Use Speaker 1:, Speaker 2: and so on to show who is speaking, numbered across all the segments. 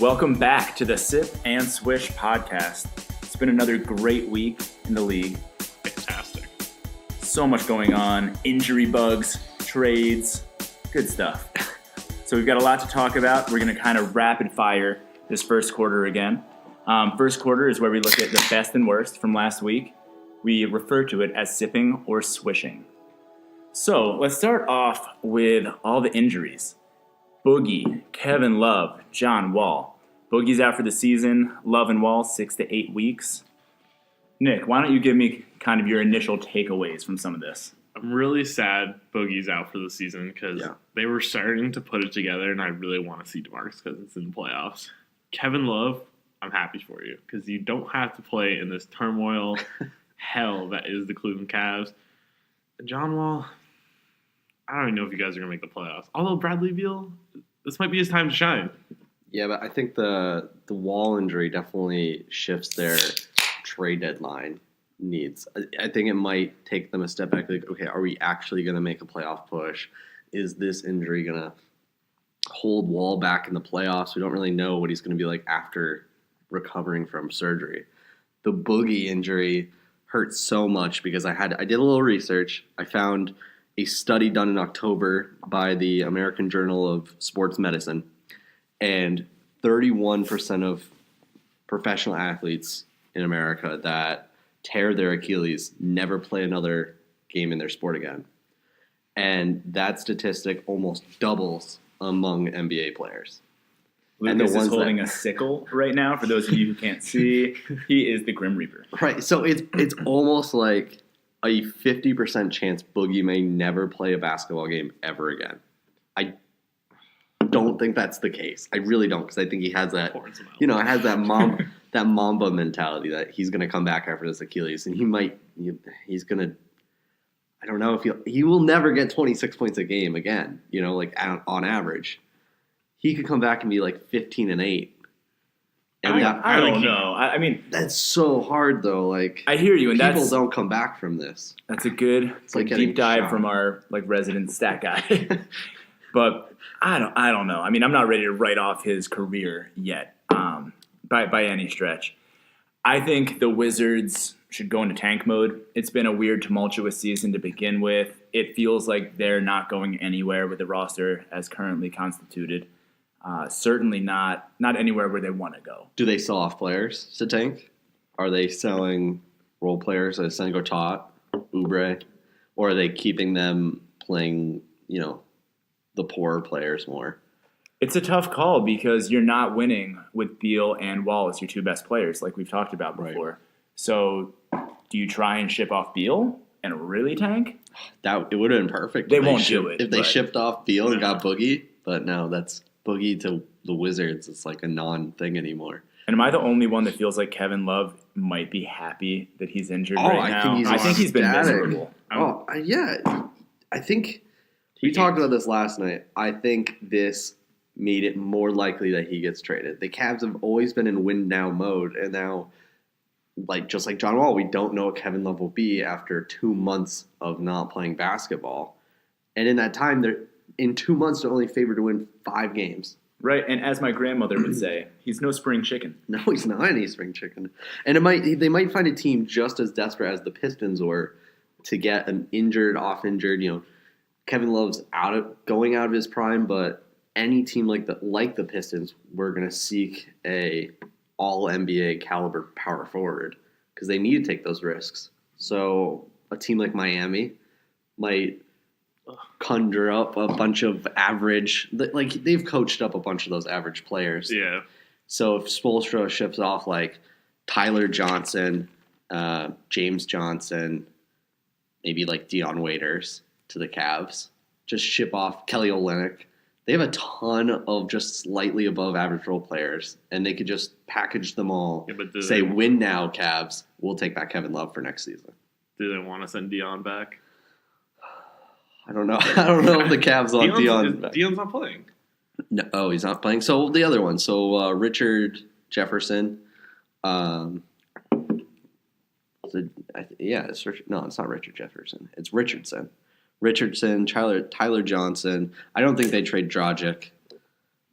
Speaker 1: Welcome back to the Sip and Swish podcast. It's been another great week in the league.
Speaker 2: Fantastic.
Speaker 1: So much going on. Injury bugs, trades, good stuff. So we've got a lot to talk about. We're going to kind of rapid fire this first quarter again. First quarter is where we look at the best and worst from last week. We refer to it as sipping or swishing. So let's start off with all the injuries. Boogie, Kevin Love, John Wall. Boogie's out for the season. Love and Wall, 6 to 8 weeks. Nick, why don't you give me kind of your initial takeaways from some of this?
Speaker 2: I'm really sad Boogie's out for the season because they were starting to put it together, and I really want to see DeMarcus Cousins in the playoffs. Kevin Love, I'm happy for you because you don't have to play in this turmoil hell that is the Cleveland Cavs. And John Wall, I don't even know if you guys are going to make the playoffs. Although Bradley Beal, this might be his time to shine.
Speaker 3: Yeah, but I think the Wall injury definitely shifts their trade deadline needs. I think it might take them a step back. Like, okay, are we actually going to make a playoff push? Is this injury going to hold Wall back in the playoffs? We don't really know what he's going to be like after recovering from surgery. The Boogie injury hurts so much because I did a little research. I found a study done in October by the American Journal of Sports Medicine, and 31% of professional athletes in America that tear their Achilles never play another game in their sport again. And that statistic almost doubles among NBA players.
Speaker 1: Lucas is holding a sickle right now. For those of you who can't see, he is the Grim Reaper.
Speaker 3: Right, so it's almost like a 50% chance Boogie may never play a basketball game ever again. I don't think that's the case. I really don't, because I think he has that, has that Mamba mentality that he's going to come back after this Achilles, and he's going to, I don't know if he will never get 26 points a game again, on average. He could come back and be like 15 and 8.
Speaker 1: And I don't know. I mean,
Speaker 3: that's so hard though. Like,
Speaker 1: I hear you, and
Speaker 3: people don't come back from this.
Speaker 1: That's a good like deep dive from our resident stat guy. But I don't know. I mean, I'm not ready to write off his career yet, by any stretch. I think the Wizards should go into tank mode. It's been a weird, tumultuous season to begin with. It feels like they're not going anywhere with the roster as currently constituted. Certainly not anywhere where they want to go.
Speaker 3: Do they sell off players to tank? Are they selling role players like Sengo Tot, Oubre, or are they keeping them playing, the poorer players more?
Speaker 1: It's a tough call because you're not winning with Beal and Wall as your two best players, like we've talked about before. Right. So do you try and ship off Beal and really tank?
Speaker 3: It would have been perfect.
Speaker 1: They won't do it.
Speaker 3: If they shipped off Beal and got Boogie, but no, that's Boogie to the Wizards. It's like a non-thing anymore.
Speaker 1: And am I the only one that feels like Kevin Love might be happy that he's injured right now? I think he's been miserable.
Speaker 3: I think we talked about this last night. I think this made it more likely that he gets traded. The Cavs have always been in win now mode, and now, just like John Wall, we don't know what Kevin Love will be after 2 months of not playing basketball. And in that time, in 2 months, they're only favored to win 5 games.
Speaker 1: Right, and as my grandmother would say, he's no spring chicken.
Speaker 3: No, he's not any spring chicken. And they might find a team just as desperate as the Pistons were to get an off-injured, Kevin Love's going out of his prime, but any team like the Pistons, we're going to seek a all-NBA caliber power forward because they need to take those risks. So a team like Miami might conjure up a bunch of average, they've coached up a bunch of those average players.
Speaker 2: Yeah.
Speaker 3: So if Spoelstra ships off like Tyler Johnson, James Johnson, maybe like Dion Waiters to the Cavs, just ship off Kelly Olynyk. They have a ton of just slightly above average role players, and they could just package them all, say, win now, Cavs. We'll take back Kevin Love for next season.
Speaker 2: Do they want to send Dion back?
Speaker 3: I don't know. I don't know if the Cavs want Dion back.
Speaker 2: Dion's not playing.
Speaker 3: No, he's not playing. So the other one. So Richard Jefferson. It's not Richard Jefferson. It's Richardson. Tyler Johnson. I don't think they trade Dragic.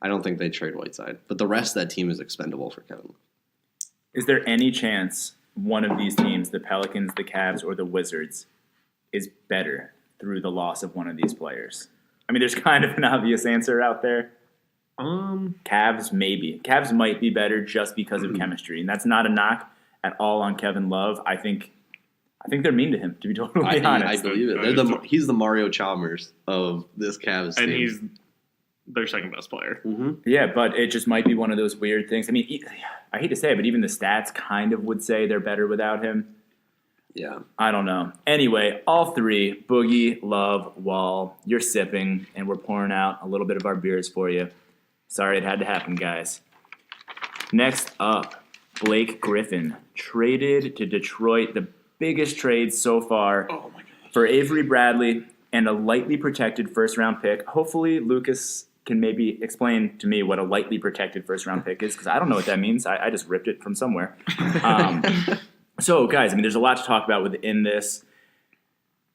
Speaker 3: I don't think they trade Whiteside. But the rest of that team is expendable for Kevin Love.
Speaker 1: Is there any chance one of these teams, the Pelicans, the Cavs, or the Wizards, is better through the loss of one of these players? I mean, there's kind of an obvious answer out there. Cavs, maybe. Cavs might be better just because of chemistry, and that's not a knock at all on Kevin Love. I think they're mean to him, to be totally honest.
Speaker 3: I believe it. He's the Mario Chalmers of this Cavs team.
Speaker 2: And he's their second best player.
Speaker 3: Mm-hmm.
Speaker 1: Yeah, but it just might be one of those weird things. I mean, I hate to say it, but even the stats kind of would say they're better without him.
Speaker 3: Yeah.
Speaker 1: I don't know. Anyway, all three, Boogie, Love, Wall, you're sipping, and we're pouring out a little bit of our beers for you. Sorry it had to happen, guys. Next up, Blake Griffin, traded to Detroit, the biggest trade so far for Avery Bradley and a lightly protected first-round pick. Hopefully, Lucas can maybe explain to me what a lightly protected first-round pick is, because I don't know what that means. I just ripped it from somewhere. So, guys, I mean, there's a lot to talk about within this.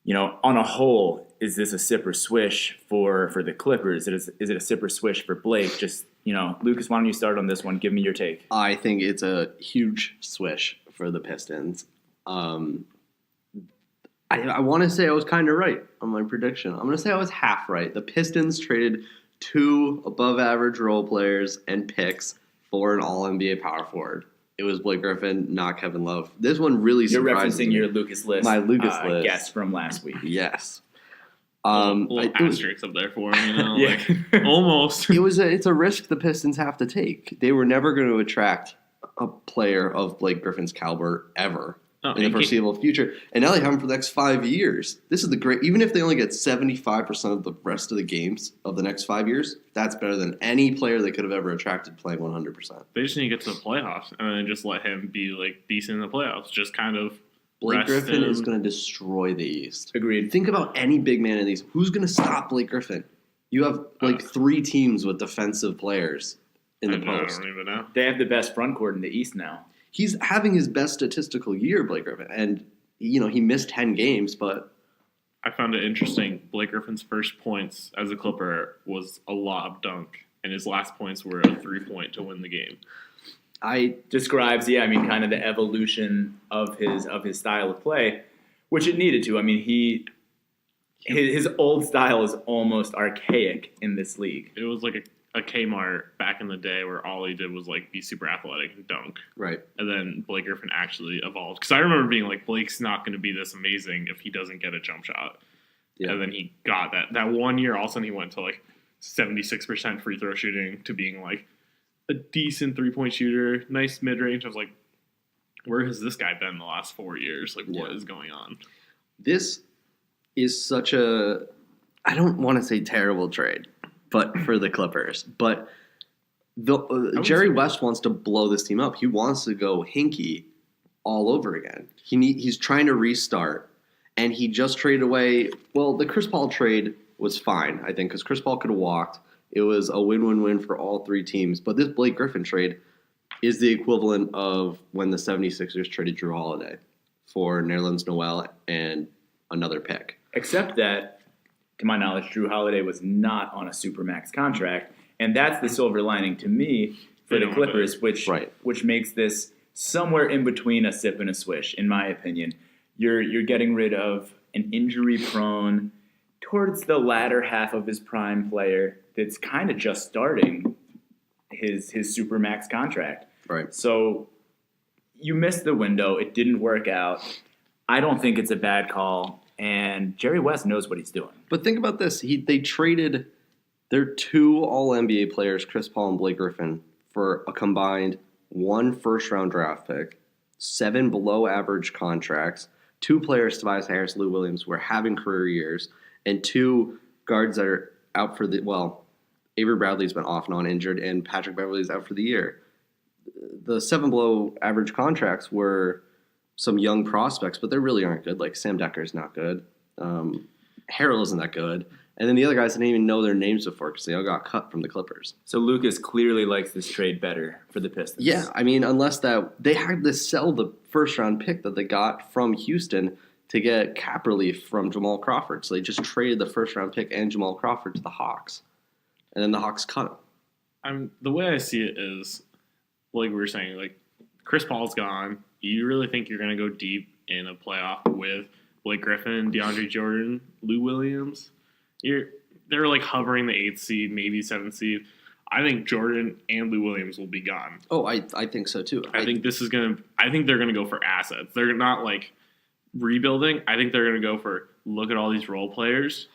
Speaker 1: You know, on a whole, is this a sip or swish for the Clippers? Is it a sip or swish for Blake? Just, you know, Lucas, why don't you start on this one? Give me your take.
Speaker 3: I think it's a huge swish for the Pistons. I want to say I was kind of right on my prediction. I'm going to say I was half right. The Pistons traded 2 above-average role players and picks for an All-NBA power forward. It was Blake Griffin, not Kevin Love. This one really surprised me.
Speaker 1: You're referencing your Lucas list.
Speaker 3: My Lucas list.
Speaker 1: Guess from last week.
Speaker 3: Yes.
Speaker 2: Little asterisks up there for him, you know,
Speaker 1: Yeah.
Speaker 2: like almost.
Speaker 3: It's a risk the Pistons have to take. They were never going to attract a player of Blake Griffin's caliber ever in the foreseeable future. And now they have him for the next 5 years. This is the great. Even if they only get 75% of the rest of the games of the next 5 years, that's better than any player they could have ever attracted playing 100%.
Speaker 2: They just need to get to the playoffs and then just let him be like decent in the playoffs. Just kind of.
Speaker 3: Blake Griffin is going to destroy the East.
Speaker 1: Agreed.
Speaker 3: Think about any big man in these. Who's going to stop Blake Griffin? You have like 3 teams with defensive players in the post.
Speaker 2: I don't even know.
Speaker 1: They have the best front court in the East now.
Speaker 3: He's having his best statistical year, Blake Griffin. And, you know, he missed 10 games, but...
Speaker 2: I found it interesting. Blake Griffin's first points as a Clipper was a lob dunk, and his last points were a 3-point to win the game.
Speaker 1: Describes, kind of the evolution of his style of play, which it needed to. I mean, his old style is almost archaic in this league.
Speaker 2: It was like a Kmart back in the day where all he did was like be super athletic and dunk.
Speaker 3: Right.
Speaker 2: And then Blake Griffin actually evolved. Because I remember being like, Blake's not going to be this amazing if he doesn't get a jump shot. Yeah. And then he got that 1 year, all of a sudden he went to like 76% free throw shooting to being like a decent 3-point shooter, nice mid-range. I was like, where has this guy been the last 4 years? Like, what is going on?
Speaker 3: This is such a, I don't want to say terrible trade, but for the Clippers. But Jerry West wants to blow this team up. He wants to go Hinkie all over again. He's trying to restart, and he just traded away. Well, the Chris Paul trade was fine, I think, because Chris Paul could have walked. It was a win-win-win for all 3 teams. But this Blake Griffin trade is the equivalent of when the 76ers traded Drew Holiday for Nerlens Noel and another pick.
Speaker 1: Except that, to my knowledge, Drew Holiday was not on a supermax contract. And that's the silver lining to me for the Clippers, which makes this somewhere in between a sip and a swish, in my opinion. You're getting rid of an injury-prone, towards the latter half of his prime player that's kind of just starting his supermax contract.
Speaker 3: Right.
Speaker 1: So you missed the window. It didn't work out. I don't think it's a bad call, and Jerry West knows what he's doing.
Speaker 3: But think about this. They traded their 2 All-NBA players, Chris Paul and Blake Griffin, for a combined 1 first-round draft pick, 7 below-average contracts, 2 players, Tobias Harris, Lou Williams, were having career years, and 2 guards that are out for Avery Bradley's been off and on injured, and Patrick Beverley's out for the year. The 7 below average contracts were some young prospects, but they really aren't good. Like Sam Decker's not good. Harrell isn't that good. And then the other guys didn't even know their names before because they all got cut from the Clippers.
Speaker 1: So Lucas clearly likes this trade better for the Pistons.
Speaker 3: Yeah, I mean, unless that they had to sell the first-round pick that they got from Houston to get cap relief from Jamal Crawford. So they just traded the first-round pick and Jamal Crawford to the Hawks. And then the Hawks cut him.
Speaker 2: The way I see it is, like we were saying, like Chris Paul's gone. You really think you're going to go deep in a playoff with Blake Griffin, DeAndre Jordan, Lou Williams? They're like hovering the 8th seed, maybe 7th seed. I think Jordan and Lou Williams will be gone.
Speaker 3: Oh, I think so too.
Speaker 2: I think they're gonna go for assets. They're not like rebuilding. I think they're gonna go for look at all these role players.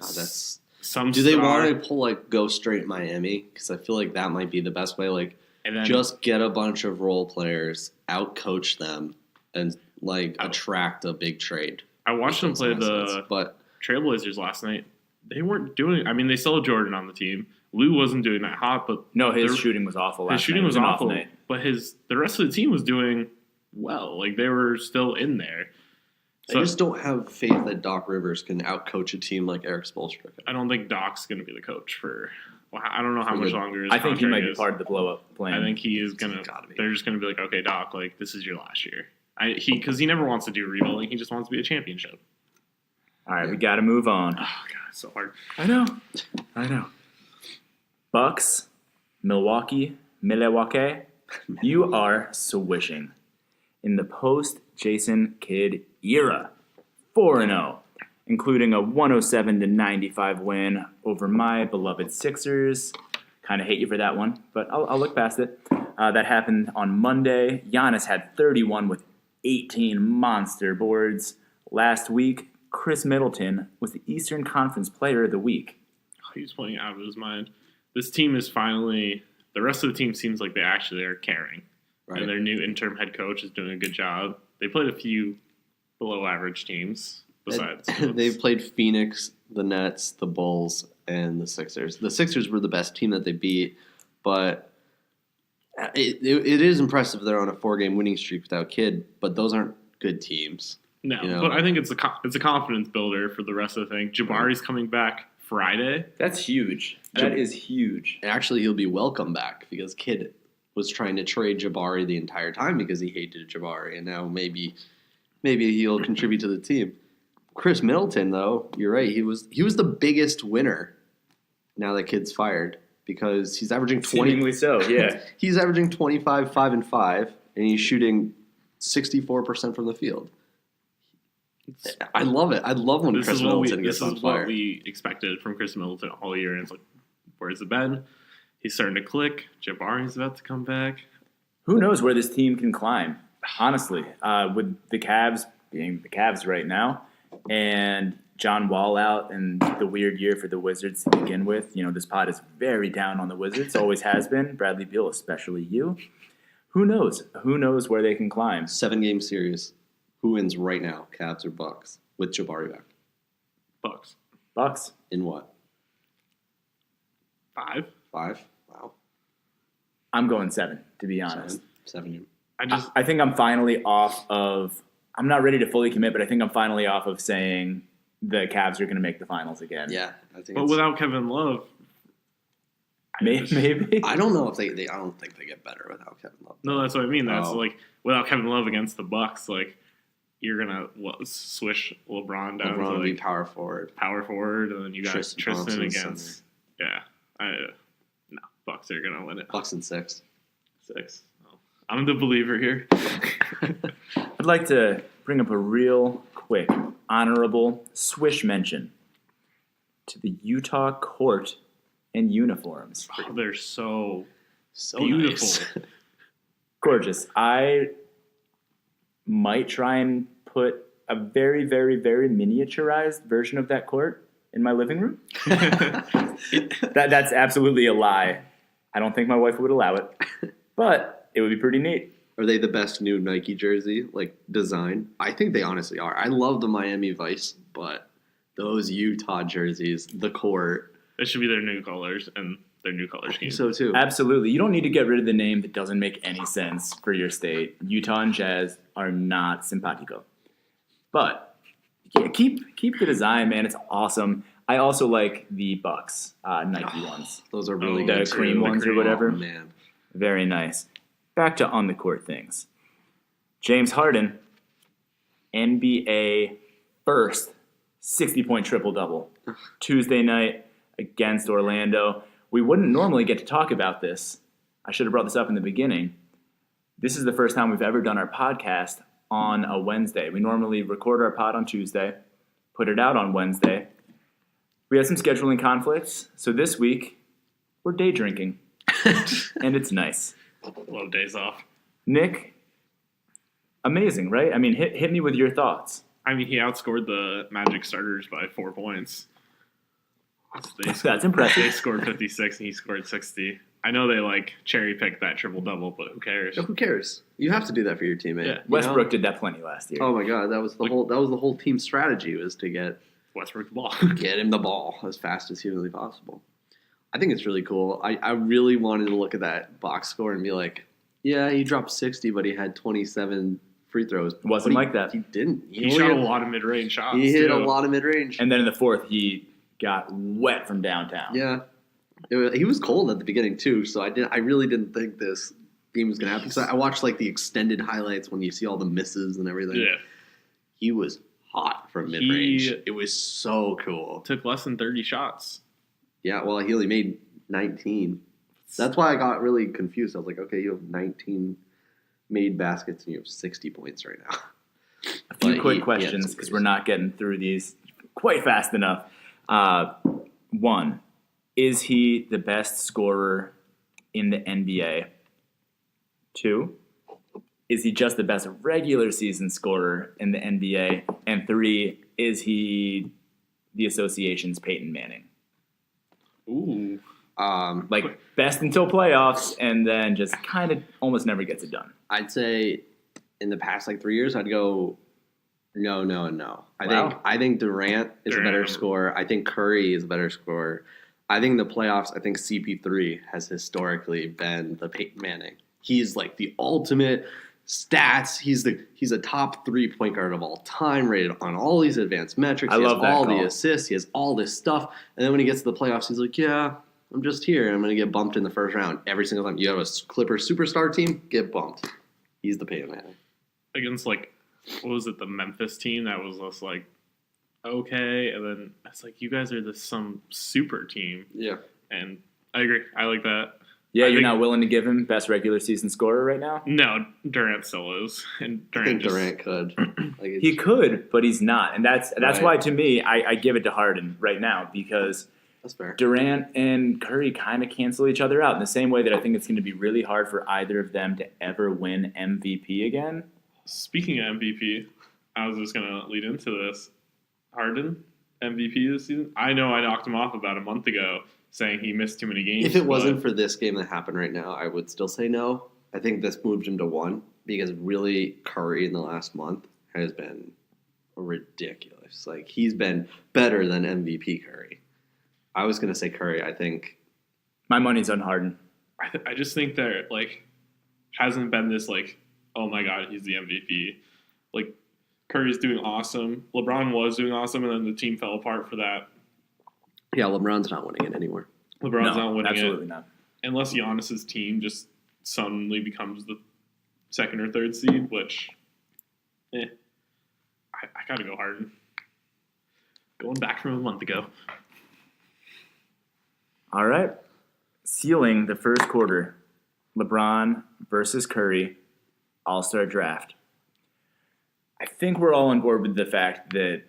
Speaker 3: God, that's
Speaker 2: some.
Speaker 3: Do they want to go straight Miami? Because I feel like that might be the best way. Like,
Speaker 2: and then,
Speaker 3: just get a bunch of role players, out-coach them, and attract a big trade.
Speaker 2: I watched them play the Trailblazers last night. They weren't doing. I mean, they still had Jordan on the team. Lou wasn't doing that hot, but
Speaker 1: no, his shooting was awful.
Speaker 2: His shooting was awful, but the rest of the team was doing well. Like, they were still in there.
Speaker 3: So I just don't have faith that Doc Rivers can outcoach a team like Eric Spoelstra.
Speaker 2: I don't think Doc's going to be the coach for. Well, I don't know how much longer his
Speaker 1: I think he might
Speaker 2: is.
Speaker 1: be part of the blow up plan.
Speaker 2: I think he is going to. They're just going to be like, okay, Doc, like this is your last year. Because he never wants to do rebuilding. He just wants to be a championship.
Speaker 1: All right, we got to move on.
Speaker 2: Oh God, it's so hard.
Speaker 1: I know. Bucks, Milwaukee, you are swishing. In the post-Jason Kidd era, 4-0, including a 107-95 win over my beloved Sixers. Kind of hate you for that one, but I'll look past it. That happened on Monday. Giannis had 31 with 18 monster boards. Last week, Chris Middleton was the Eastern Conference Player of the Week.
Speaker 2: Oh, he was playing out of his mind. This team is finally – the rest of the team seems like they actually are caring. Right. And their new interim head coach is doing a good job. They played a few below-average teams besides.
Speaker 3: They've played Phoenix, the Nets, the Bulls, and the Sixers. The Sixers were the best team that they beat, but it is impressive they're on a 4-game winning streak without Kidd, but those aren't good teams.
Speaker 2: No, but I think it's a confidence builder for the rest of the thing. Jabari's coming back Friday.
Speaker 1: That's huge. That is huge.
Speaker 3: And actually, he'll be welcome back because Kidd was trying to trade Jabari the entire time because he hated Jabari, and now maybe he'll contribute to the team. Chris Middleton, though, you're right. He was the biggest winner now that Kidd's fired because he's averaging 20.
Speaker 1: Seemingly so, yeah.
Speaker 3: He's averaging 25, 5, and 5, and he's shooting 64% from the field. I love it. I love when Chris Middleton gets on fire.
Speaker 2: This is what we expected from Chris Middleton all year. And it's like, where's it been? He's starting to click. Jabari's about to come back.
Speaker 1: Who knows where this team can climb, honestly. With the Cavs being the Cavs right now and John Wall out and the weird year for the Wizards to begin with. This pod is very down on the Wizards. Always has been. Bradley Beal, especially you. Who knows? Who knows where they can climb?
Speaker 3: 7-game series. Who wins right now, Cavs or Bucks, with Jabari back?
Speaker 2: Bucks.
Speaker 3: In what?
Speaker 2: 5?
Speaker 3: Wow.
Speaker 1: I'm going 7, to be honest.
Speaker 3: 7.
Speaker 1: I think I'm finally off of – I'm not ready to fully commit, but I think I'm finally off of saying the Cavs are going to make the finals again.
Speaker 3: Yeah. I think
Speaker 2: but without Kevin Love –
Speaker 1: Maybe.
Speaker 3: I don't know if they I don't think they get better without Kevin Love.
Speaker 2: No, that's what I mean. That's like without Kevin Love against the Bucks, like – you're gonna swish LeBron down to
Speaker 3: be power forward,
Speaker 2: and then you got Tristan against. Yeah, no, Bucks are gonna win it.
Speaker 3: Bucks in 6.
Speaker 2: Oh, I'm the believer here.
Speaker 1: I'd like to bring up a real quick honorable swish mention to the Utah court and uniforms.
Speaker 2: Oh, they're so beautiful,
Speaker 3: nice.
Speaker 1: Gorgeous. I might try and put a very, very, very miniaturized version of that court in my living room. That's absolutely a lie. I don't think my wife would allow it, but it would be pretty neat.
Speaker 3: Are they the best new Nike jersey, design? I think they honestly are. I love the Miami Vice, but those Utah jerseys, the court.
Speaker 2: It should be their new colors and their new color scheme.
Speaker 3: So too.
Speaker 1: Absolutely. You don't need to get rid of the name that doesn't make any sense for your state. Utah and Jazz are not simpatico. But yeah, keep the design, man. It's awesome. I also like the Bucks Nike ones.
Speaker 3: Those are really
Speaker 1: good.
Speaker 3: The
Speaker 1: cream ones or whatever.
Speaker 3: Oh, man.
Speaker 1: Very nice. Back to on the court things. James Harden, NBA first 60-point triple-double. Tuesday night against Orlando. we wouldn't normally get to talk about this. I should have brought this up in the beginning. This is the first time we've ever done our podcast on a Wednesday. We normally record our pod on Tuesday, put it out on Wednesday. We had some scheduling conflicts, so this week we're day drinking, and it's nice.
Speaker 2: Love days off.
Speaker 1: Nick, amazing, right? I mean, hit me with your thoughts.
Speaker 2: I mean, he outscored the Magic starters by 4 points.
Speaker 1: That's impressive.
Speaker 2: They scored 56 and he scored 60. I know they cherry picked that triple double, but who cares?
Speaker 3: Who cares? You have to do that for your teammate.
Speaker 2: Yeah.
Speaker 1: Westbrook did that plenty last year.
Speaker 3: Oh my God, that was the whole team strategy was to get
Speaker 2: Westbrook the ball.
Speaker 3: get him the ball as fast as humanly possible. I think it's really cool. I really wanted to look at that box score and be like, yeah, he dropped 60, but he had 27 free throws.
Speaker 1: It wasn't like that.
Speaker 3: He didn't.
Speaker 2: He shot a lot of mid-range shots.
Speaker 3: He hit
Speaker 2: too.
Speaker 3: a lot of mid-range.
Speaker 1: And then in the fourth, he got wet from downtown.
Speaker 3: Yeah. He was cold at the beginning too, so I really didn't think this game was gonna happen. So I watched the extended highlights when you see all the misses and everything.
Speaker 2: Yeah.
Speaker 3: He was hot from mid range. It was so cool.
Speaker 2: Took less than 30 shots.
Speaker 3: Yeah, well, he only made 19. That's why I got really confused. I was like, okay, you have 19 made baskets and you have 60 points right now.
Speaker 1: A few quick questions because we're not getting through these quite fast enough. One, is he the best scorer in the NBA? 2, is he just the best regular season scorer in the NBA? And 3, is he the association's Peyton Manning?
Speaker 2: Ooh.
Speaker 1: Best until playoffs, and then just kind of almost never gets it done.
Speaker 3: I'd say in the past 3 years, I'd go no, no, and no. I think Durant is a better scorer. I think Curry is a better scorer. I think in the playoffs, I think CP3 has historically been the Peyton Manning. He's the ultimate stats. He's a top 3 point guard of all time, rated on all these advanced metrics.
Speaker 1: I love that
Speaker 3: all
Speaker 1: call.
Speaker 3: the assists. He has all this stuff. And then when he gets to the playoffs, he's like, yeah, I'm just here. I'm going to get bumped in the first round every single time. You have a Clippers superstar team, get bumped. He's the Peyton Manning.
Speaker 2: Against what was it, the Memphis team that was just okay, and then it's you guys are some super team.
Speaker 3: Yeah.
Speaker 2: And I agree. I like that.
Speaker 1: Yeah, you're not willing to give him best regular season scorer right now?
Speaker 2: No, Durant still is. And
Speaker 3: I think Durant could.
Speaker 1: He could, but he's not. And that's
Speaker 3: Right.
Speaker 1: why, to me, I give it to Harden right now because
Speaker 3: That's fair.
Speaker 1: Durant and Curry kind of cancel each other out in the same way that I think it's going to be really hard for either of them to ever win MVP again.
Speaker 2: Speaking of MVP, I was just going to lead into this. Harden, MVP this season? I know I knocked him off about a month ago saying he missed too many games.
Speaker 3: If it wasn't for this game that happened right now, I would still say no. I think this moved him to 1 because really Curry in the last month has been ridiculous. He's been better than MVP Curry. I was going to say Curry. I think
Speaker 1: My money's on Harden.
Speaker 2: I just think that hasn't been this oh my God, he's the MVP. Curry's doing awesome. LeBron was doing awesome, and then the team fell apart for that.
Speaker 3: yeah, LeBron's not winning it anymore.
Speaker 2: LeBron's not winning
Speaker 1: absolutely
Speaker 2: it.
Speaker 1: not.
Speaker 2: Unless Giannis's team just suddenly becomes the 2nd or 3rd seed, which, I got to go Harden. Going back from a month ago.
Speaker 1: All right. Sealing the first quarter, LeBron versus Curry, All-Star Draft. I think we're all on board with the fact that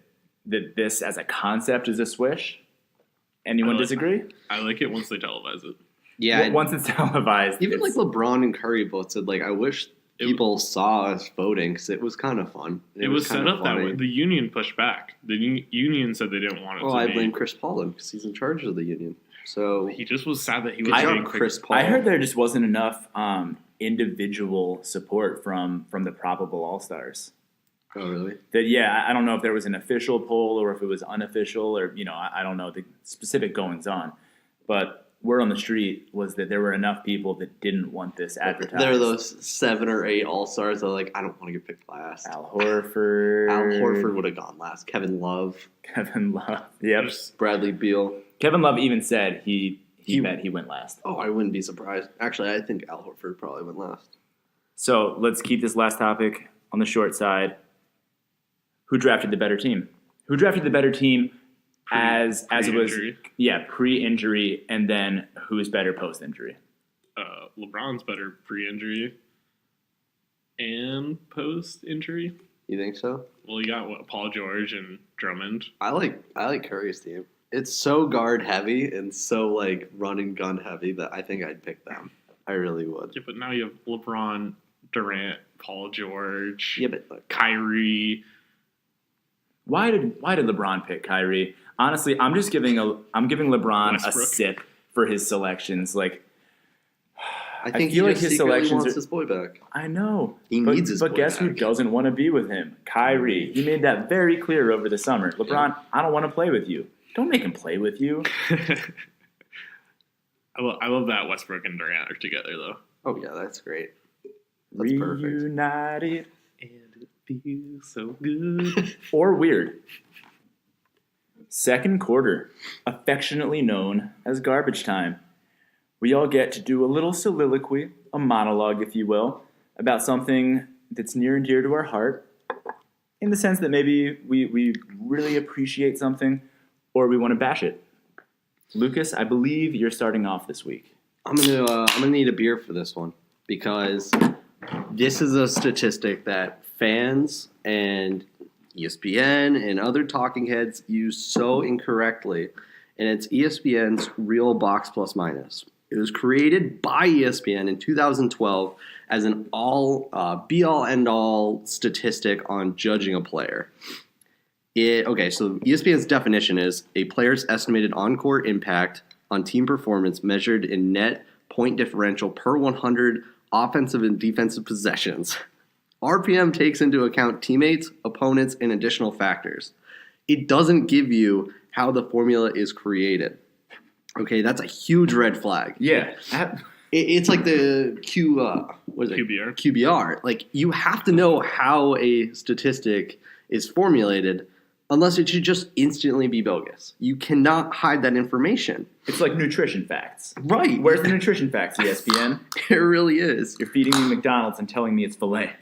Speaker 1: this as a concept is a swish. Anyone disagree?
Speaker 2: I like it once they televise it.
Speaker 3: Yeah,
Speaker 1: Once it's televised.
Speaker 3: even LeBron and Curry both said I wish people saw us voting because it was kind of fun.
Speaker 2: It was set
Speaker 3: kinda
Speaker 2: up that
Speaker 3: funny.
Speaker 2: way. The union pushed back. The union said they didn't want it
Speaker 3: Well,
Speaker 2: to
Speaker 3: I
Speaker 2: be.
Speaker 3: blame Chris Paul then because he's in charge of the union. So
Speaker 2: He just was sad that he was
Speaker 3: good
Speaker 2: getting
Speaker 3: job, Chris Paul.
Speaker 1: I heard there just wasn't enough individual support from the probable All-Stars.
Speaker 3: Oh, really?
Speaker 1: I don't know if there was an official poll or if it was unofficial or, I don't know the specific goings on. But word on the street was that there were enough people that didn't want this advertised.
Speaker 3: There are those 7 or 8 All-Stars that I don't want to get picked last.
Speaker 1: Al Horford.
Speaker 3: Al Horford would have gone last. Kevin Love.
Speaker 1: Kevin Love. Yep.
Speaker 3: Bradley Beal.
Speaker 1: Kevin Love even said he bet he went last.
Speaker 3: Oh, I wouldn't be surprised. Actually, I think Al Horford probably went last.
Speaker 1: So let's keep this last topic on the short side. Who drafted the better team? Who drafted the better team as it was,
Speaker 2: Pre-injury.
Speaker 1: pre-injury, and then who's better post-injury?
Speaker 2: LeBron's better pre-injury and post-injury.
Speaker 3: You think so?
Speaker 2: Well, you got Paul George and Drummond.
Speaker 3: I like Curry's team. It's so guard heavy and so like run and gun heavy that I think I'd pick them. I really would.
Speaker 2: Yeah, but now you have LeBron, Durant, Paul George,
Speaker 3: Yeah, but look,
Speaker 2: Kyrie.
Speaker 1: Why did LeBron pick Kyrie? Honestly, I'm giving LeBron
Speaker 2: Westbrook.
Speaker 1: a sip for his selections. Like,
Speaker 3: I think
Speaker 1: feel
Speaker 3: he
Speaker 1: like
Speaker 3: just
Speaker 1: his
Speaker 3: secretly
Speaker 1: selections
Speaker 3: wants
Speaker 1: are-
Speaker 3: his boy back.
Speaker 1: I know.
Speaker 3: He needs his
Speaker 1: But
Speaker 3: boy
Speaker 1: guess who
Speaker 3: back.
Speaker 1: doesn't want to be with him? Kyrie. He made that very clear over the summer. LeBron, I don't want to play with you. Don't make him play with you.
Speaker 2: I love that Westbrook and Durant are together, though.
Speaker 3: Oh yeah, that's great. That's perfect.
Speaker 1: Reunited.
Speaker 2: And it feels so good.
Speaker 1: Or weird. Second quarter, affectionately known as garbage time. We all get to do a little soliloquy, a monologue, if you will, about something that's near and dear to our heart, in the sense that maybe we really appreciate something or we want to bash it. Lucas, I believe you're starting off this week.
Speaker 3: I'm gonna need a beer for this one because this is a statistic that fans and ESPN and other talking heads use so incorrectly, and it's ESPN's Real Box Plus Minus. It was created by ESPN in 2012 as an be-all, end-all statistic on judging a player. So ESPN's definition is a player's estimated on-court impact on team performance measured in net point differential per 100 offensive and defensive possessions. RPM takes into account teammates, opponents, and additional factors. It doesn't give you how the formula is created. Okay, that's a huge red flag.
Speaker 1: Yeah.
Speaker 3: It's like the QBR. Like, you have to know how a statistic is formulated, unless it should just instantly be bogus. You cannot hide that information.
Speaker 1: It's like nutrition facts.
Speaker 3: Right.
Speaker 1: Where's the nutrition facts, ESPN?
Speaker 3: It really is.
Speaker 1: You're feeding me McDonald's and telling me it's filet.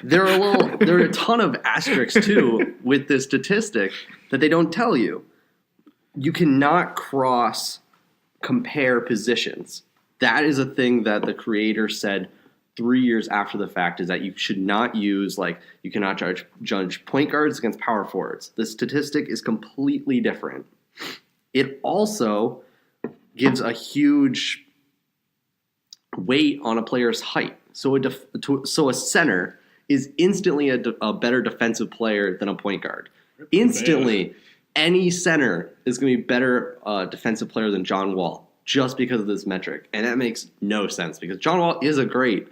Speaker 3: There are a ton of asterisks, too, with this statistic that they don't tell you. You cannot compare positions. That is a thing that the creator said 3 years after the fact, is that you should not use, you cannot judge point guards against power forwards. The statistic is completely different. It also gives a huge weight on a player's height. So a center is instantly a better defensive player than a point guard. Instantly, any center is going to be better defensive player than John Wall just because of this metric. And that makes no sense because John Wall is a great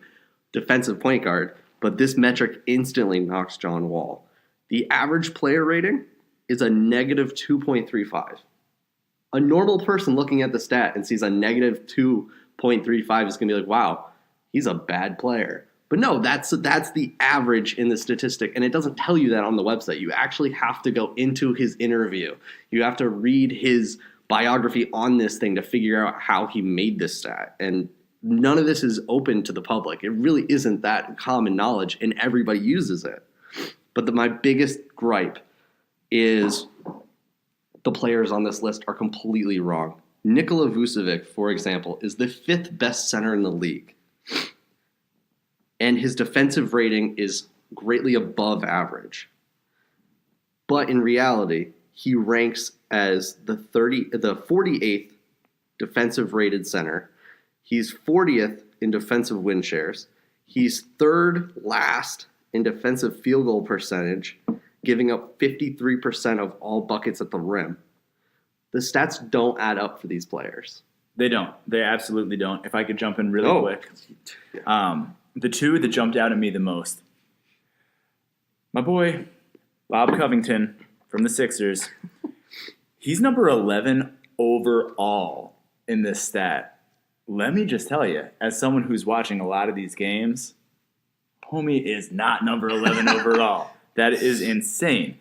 Speaker 3: defensive point guard, but this metric instantly knocks John Wall. The average player rating is a negative 2.35. A normal person looking at the stat and sees a negative 2.35 is going to be like, wow, he's a bad player. But no, that's the average in the statistic, and it doesn't tell you that on the website. You actually have to go into his interview. You have to read his biography on this thing to figure out how he made this stat. And none of this is open to the public. It really isn't that common knowledge, and everybody uses it. But my biggest gripe is the players on this list are completely wrong. Nikola Vucevic, for example, is the 5th best center in the league. And his defensive rating is greatly above average. But in reality, he ranks as the 48th defensive rated center. He's 40th in defensive win shares. He's 3rd last in defensive field goal percentage, giving up 53% of all buckets at the rim. The stats don't add up for these players.
Speaker 1: They don't. They absolutely don't. If I could jump in really quick. The two that jumped out at me the most. My boy, Bob Covington from the Sixers. He's number 11 overall in this stat. Let me just tell you, as someone who's watching a lot of these games, homie is not number 11 overall. That is insane.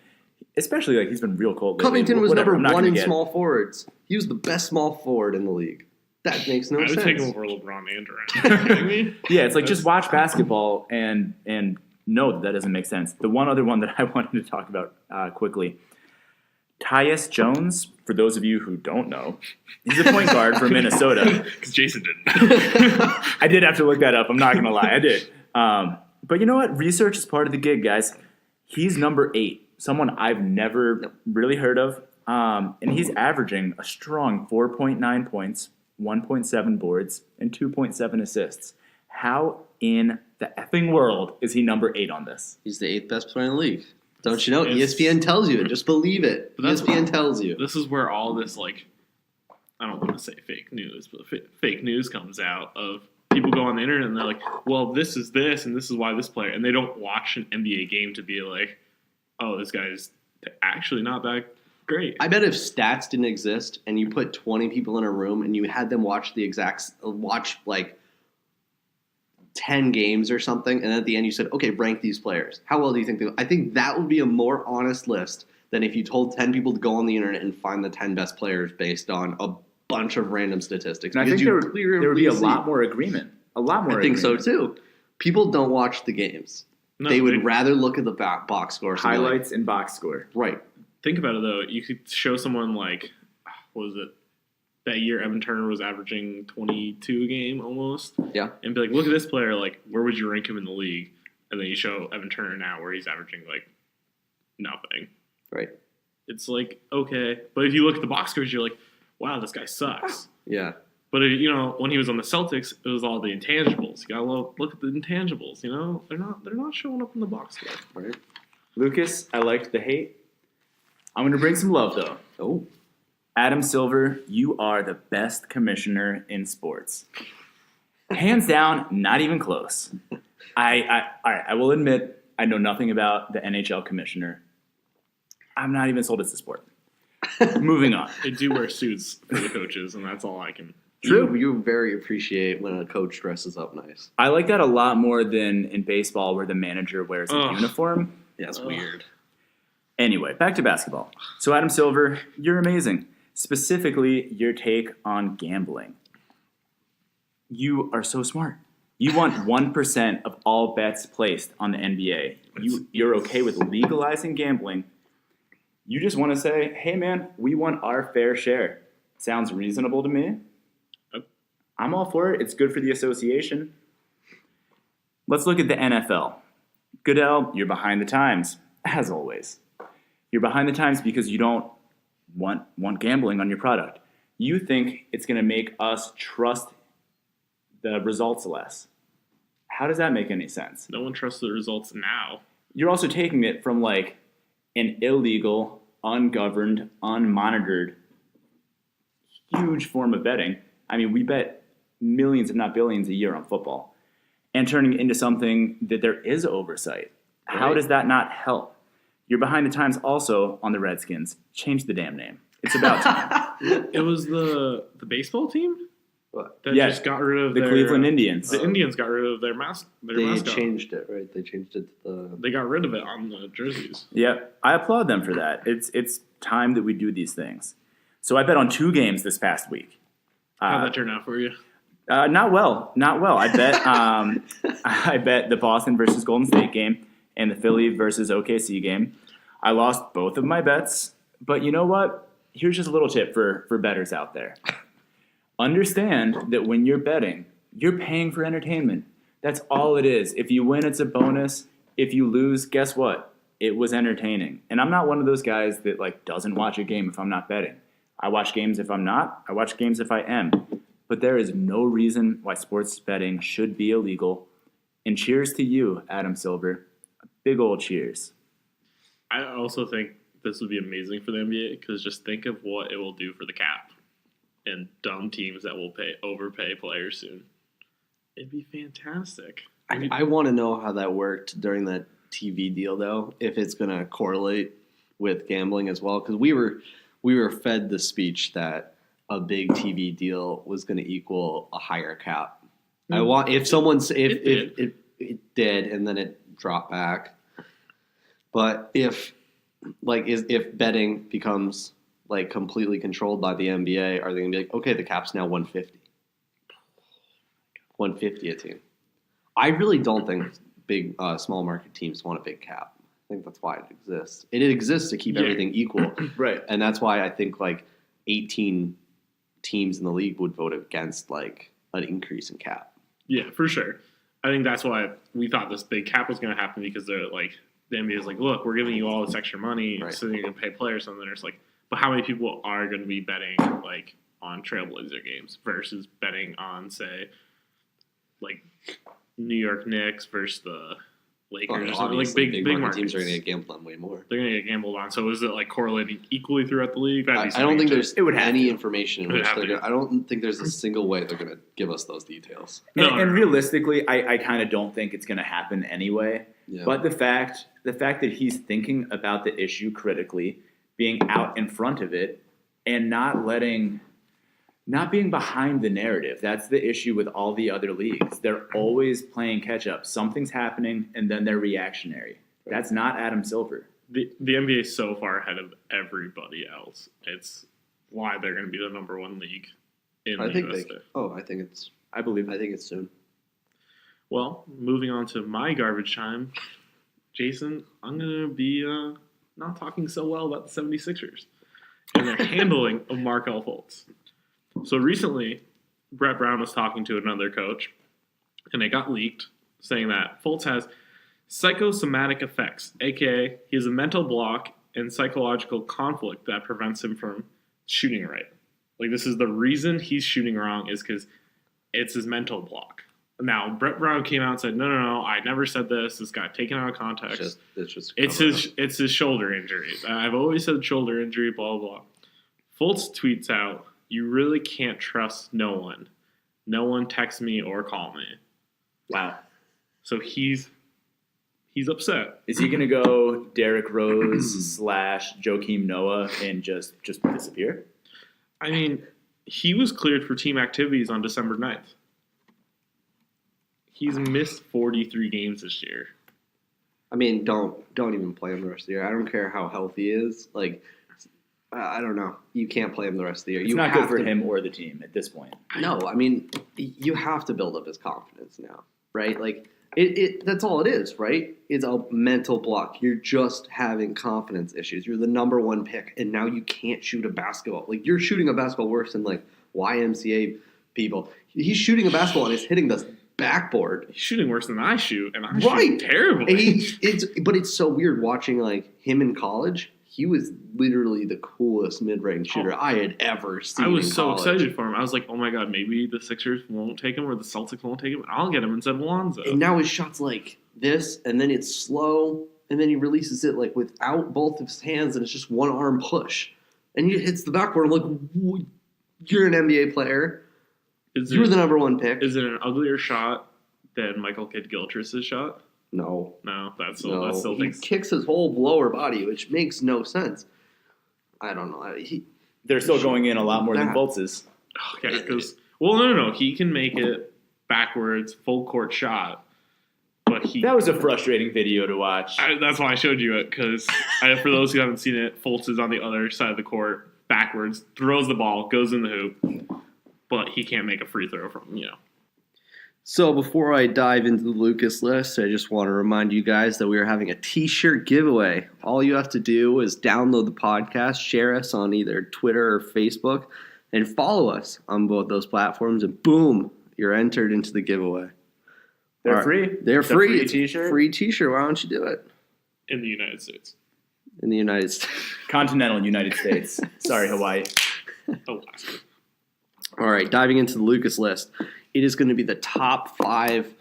Speaker 1: Especially, he's been real cold lately.
Speaker 3: Covington was
Speaker 1: Whatever,
Speaker 3: number 1 in small forwards. He was the best small forward in the league. That makes no sense.
Speaker 2: I would take him over LeBron and Durant.
Speaker 1: Yeah, it's just watch basketball and know that doesn't make sense. The one other one that I wanted to talk about quickly. Tyus Jones, for those of you who don't know, he's a point guard for Minnesota.
Speaker 2: Because Jason didn't.
Speaker 1: I did have to look that up. I'm not going to lie. I did. But you know what? Research is part of the gig, guys. He's number 8, someone I've never really heard of. And he's averaging a strong 4.9 points, 1.7 boards, and 2.7 assists. How in the effing world is he number 8 on this?
Speaker 3: He's the 8th best player in the league. Don't you know? ESPN tells you it. Just believe it. ESPN tells you.
Speaker 2: This is where all this, like, I don't want to say fake news, but fake news comes out of people go on the internet and they're like, well, this is this, and this is why this player, and they don't watch an NBA game to be like, oh, this guy's actually not that great.
Speaker 3: I bet if stats didn't exist and you put 20 people in a room and you had them watch like 10 games or something, and at the end you said, okay, rank these players. How well do you think I think that would be a more honest list than if you told 10 people to go on the internet and find the 10 best players based on a bunch of random statistics.
Speaker 1: And I think there would be a lot more agreement. A lot more agreement.
Speaker 3: I think so too. People don't watch the games. No, they would rather look at the box score.
Speaker 1: Highlights and box score.
Speaker 3: Right.
Speaker 2: Think about it, though. You could show someone like, what was it? That year Evan Turner was averaging 22 a game almost.
Speaker 3: Yeah.
Speaker 2: And be like, look at this player. Like, where would you rank him in the league? And then you show Evan Turner now where he's averaging, like, nothing.
Speaker 3: Right.
Speaker 2: It's like, okay. But if you look at the box scores, you're like, wow, this guy sucks.
Speaker 3: Yeah.
Speaker 2: But, when he was on the Celtics, it was all the intangibles. You got to look at the intangibles, They're not showing up in the box score.
Speaker 3: Right.
Speaker 1: Lucas, I liked the hate. I'm going to bring some love, though.
Speaker 3: Oh.
Speaker 1: Adam Silver, you are the best commissioner in sports. Hands down, not even close. All right, I will admit I know nothing about the NHL commissioner. I'm not even sold it's a sport. Moving on.
Speaker 2: They do wear suits for the coaches, and that's all I can.
Speaker 3: True. You very appreciate when a coach dresses up nice.
Speaker 1: I like that a lot more than in baseball where the manager wears a uniform.
Speaker 3: Yeah, it's weird.
Speaker 1: Anyway, back to basketball. So Adam Silver, you're amazing. Specifically, your take on gambling. You are so smart. You want 1% of all bets placed on the NBA. You're okay with legalizing gambling. You just want to say, hey, man, we want our fair share. Sounds reasonable to me. I'm all for it. It's good for the association. Let's look at the NFL. Goodell, you're behind the times, as always. You're behind the times because you don't want gambling on your product. You think it's going to make us trust the results less. How does that make any sense?
Speaker 2: No one trusts the results now.
Speaker 1: You're also taking it from like an illegal, ungoverned, unmonitored, huge form of betting. I mean, we bet millions, if not billions, a year on football, and turning it into something that there is oversight. Right. How does that not help? You're behind the times also on the Redskins. Change the damn name. It's about time.
Speaker 2: It was the baseball team that just got rid of
Speaker 1: the Cleveland Indians.
Speaker 2: The Indians got rid of their mascot.
Speaker 3: They changed it, right? They changed it to
Speaker 2: They got rid of it on the jerseys.
Speaker 1: Yeah, I applaud them for that. It's time that we do these things. So I bet on 2 games this past week.
Speaker 2: How'd that turn out for you?
Speaker 1: Not well. I bet I bet the Boston versus Golden State game and the Philly versus OKC game. I lost both of my bets, but you know what? Here's just a little tip for bettors out there. Understand that when you're betting, you're paying for entertainment. That's all it is. If you win, it's a bonus. If you lose, guess what? It was entertaining. And I'm not one of those guys that like doesn't watch a game if I'm not betting. I watch games if I'm not. I watch games if I am. But there is no reason why sports betting should be illegal. And cheers to you, Adam Silver. A big old cheers.
Speaker 2: I also think this would be amazing for the NBA because just think of what it will do for the cap and dumb teams that will overpay players soon. It'd be fantastic.
Speaker 3: I want to know how that worked during that TV deal, though, if it's going to correlate with gambling as well. Because we were fed the speech that a big TV deal was going to equal a higher cap. If it did and then it dropped back. But if betting becomes like completely controlled by the NBA, are they going to be like, okay, the cap's now 150? 150 a team. I really don't think small market teams want a big cap. think that's why it exists. It exists to keep everything equal.
Speaker 1: Right.
Speaker 3: And that's why I think like 18 teams in the league would vote against like an increase in cap.
Speaker 2: Yeah, for sure. I think that's why we thought this big cap was going to happen, because they're like, the NBA is like, look, we're giving you all this extra money, so then you're going to pay players. And then it's like, but how many people are going to be betting like on Trailblazer games versus betting on, say, like New York Knicks versus the Lakers? Like big market
Speaker 3: teams are going to get gambled on way more.
Speaker 2: They're going to get gambled on. So is it like correlating equally throughout the league?
Speaker 3: I don't think there's any information in which
Speaker 2: I
Speaker 3: don't think there's a single way they're going to give us those details.
Speaker 1: And realistically, I kind of don't think it's going to happen anyway. Yeah. But the fact that he's thinking about the issue critically, being out in front of it, and not being behind the narrative. That's the issue with all the other leagues. They're always playing catch up. Something's happening, and then they're reactionary. That's not Adam Silver.
Speaker 2: The NBA is so far ahead of everybody else. It's why they're going to be the number one league in the USA.
Speaker 3: I think it's soon.
Speaker 2: Well, moving on to my garbage time, Jason, I'm going to be not talking so well about the 76ers and their handling of Markelle Fultz. So recently, Brett Brown was talking to another coach, and it got leaked, saying that Fultz has psychosomatic effects, a.k.a. he has a mental block and psychological conflict that prevents him from shooting right. Like, this is the reason he's shooting wrong, is because it's his mental block. Now, Brett Brown came out and said, no, I never said this. This got taken out of context. It's his shoulder injury. I've always said shoulder injury, blah, blah. Fultz tweets out, "You really can't trust no one. No one text me or call me."
Speaker 1: Wow.
Speaker 2: So he's upset.
Speaker 1: Is he going to go Derrick Rose / Joakim Noah and just disappear?
Speaker 2: I mean, he was cleared for team activities on December 9th. He's missed 43 games this year.
Speaker 3: I mean, don't even play him the rest of the year. I don't care how healthy he is. Like, I don't know. You can't play him the rest of the year.
Speaker 1: It's not good for him or the team at this point.
Speaker 3: No, I mean, you have to build up his confidence now, right? Like, that's all it is, right? It's a mental block. You're just having confidence issues. You're the number one pick, and now you can't shoot a basketball. Like, you're shooting a basketball worse than, like, YMCA people. He's shooting a basketball, and it's hitting the backboard.
Speaker 2: He's shooting worse than I shoot, and I shoot terribly.
Speaker 3: But it's so weird watching, like, him in college. He was literally the coolest mid-range shooter I had ever seen.
Speaker 2: I was so excited for him. I was like, oh my God, maybe the Sixers won't take him or the Celtics won't take him. I'll get him instead of Lonzo.
Speaker 3: And now his shot's like this, and then it's slow, and then he releases it like without both of his hands, and it's just one arm push. And he hits the backboard. I'm like, you're an NBA player. You're the number one pick.
Speaker 2: Is it an uglier shot than Michael Kidd-Gilchrist's shot?
Speaker 3: No,
Speaker 2: that still
Speaker 3: he kicks his whole lower body, which makes no sense. I don't know.
Speaker 1: They're still going in a lot more than Fultz's.
Speaker 2: Okay, because no, he can make it backwards, full court shot. But
Speaker 1: that was a frustrating video to watch.
Speaker 2: That's why I showed you it, because for those who haven't seen it, Fultz is on the other side of the court, backwards, throws the ball, goes in the hoop, but he can't make a free throw from.
Speaker 3: So before I dive into the Lucas list, I just want to remind you guys that we are having a t-shirt giveaway. All you have to do is download the podcast, share us on either Twitter or Facebook, and follow us on both those platforms, and boom, you're entered into the giveaway.
Speaker 1: They're free.
Speaker 3: They're free.
Speaker 1: It's a free t-shirt.
Speaker 3: Free t-shirt. Why don't you do it?
Speaker 2: In the United States.
Speaker 3: In the United States.
Speaker 1: Continental United States. Sorry, Hawaii.
Speaker 2: Alaska.
Speaker 3: All right, diving into the Lucas list. It is going to be the top 5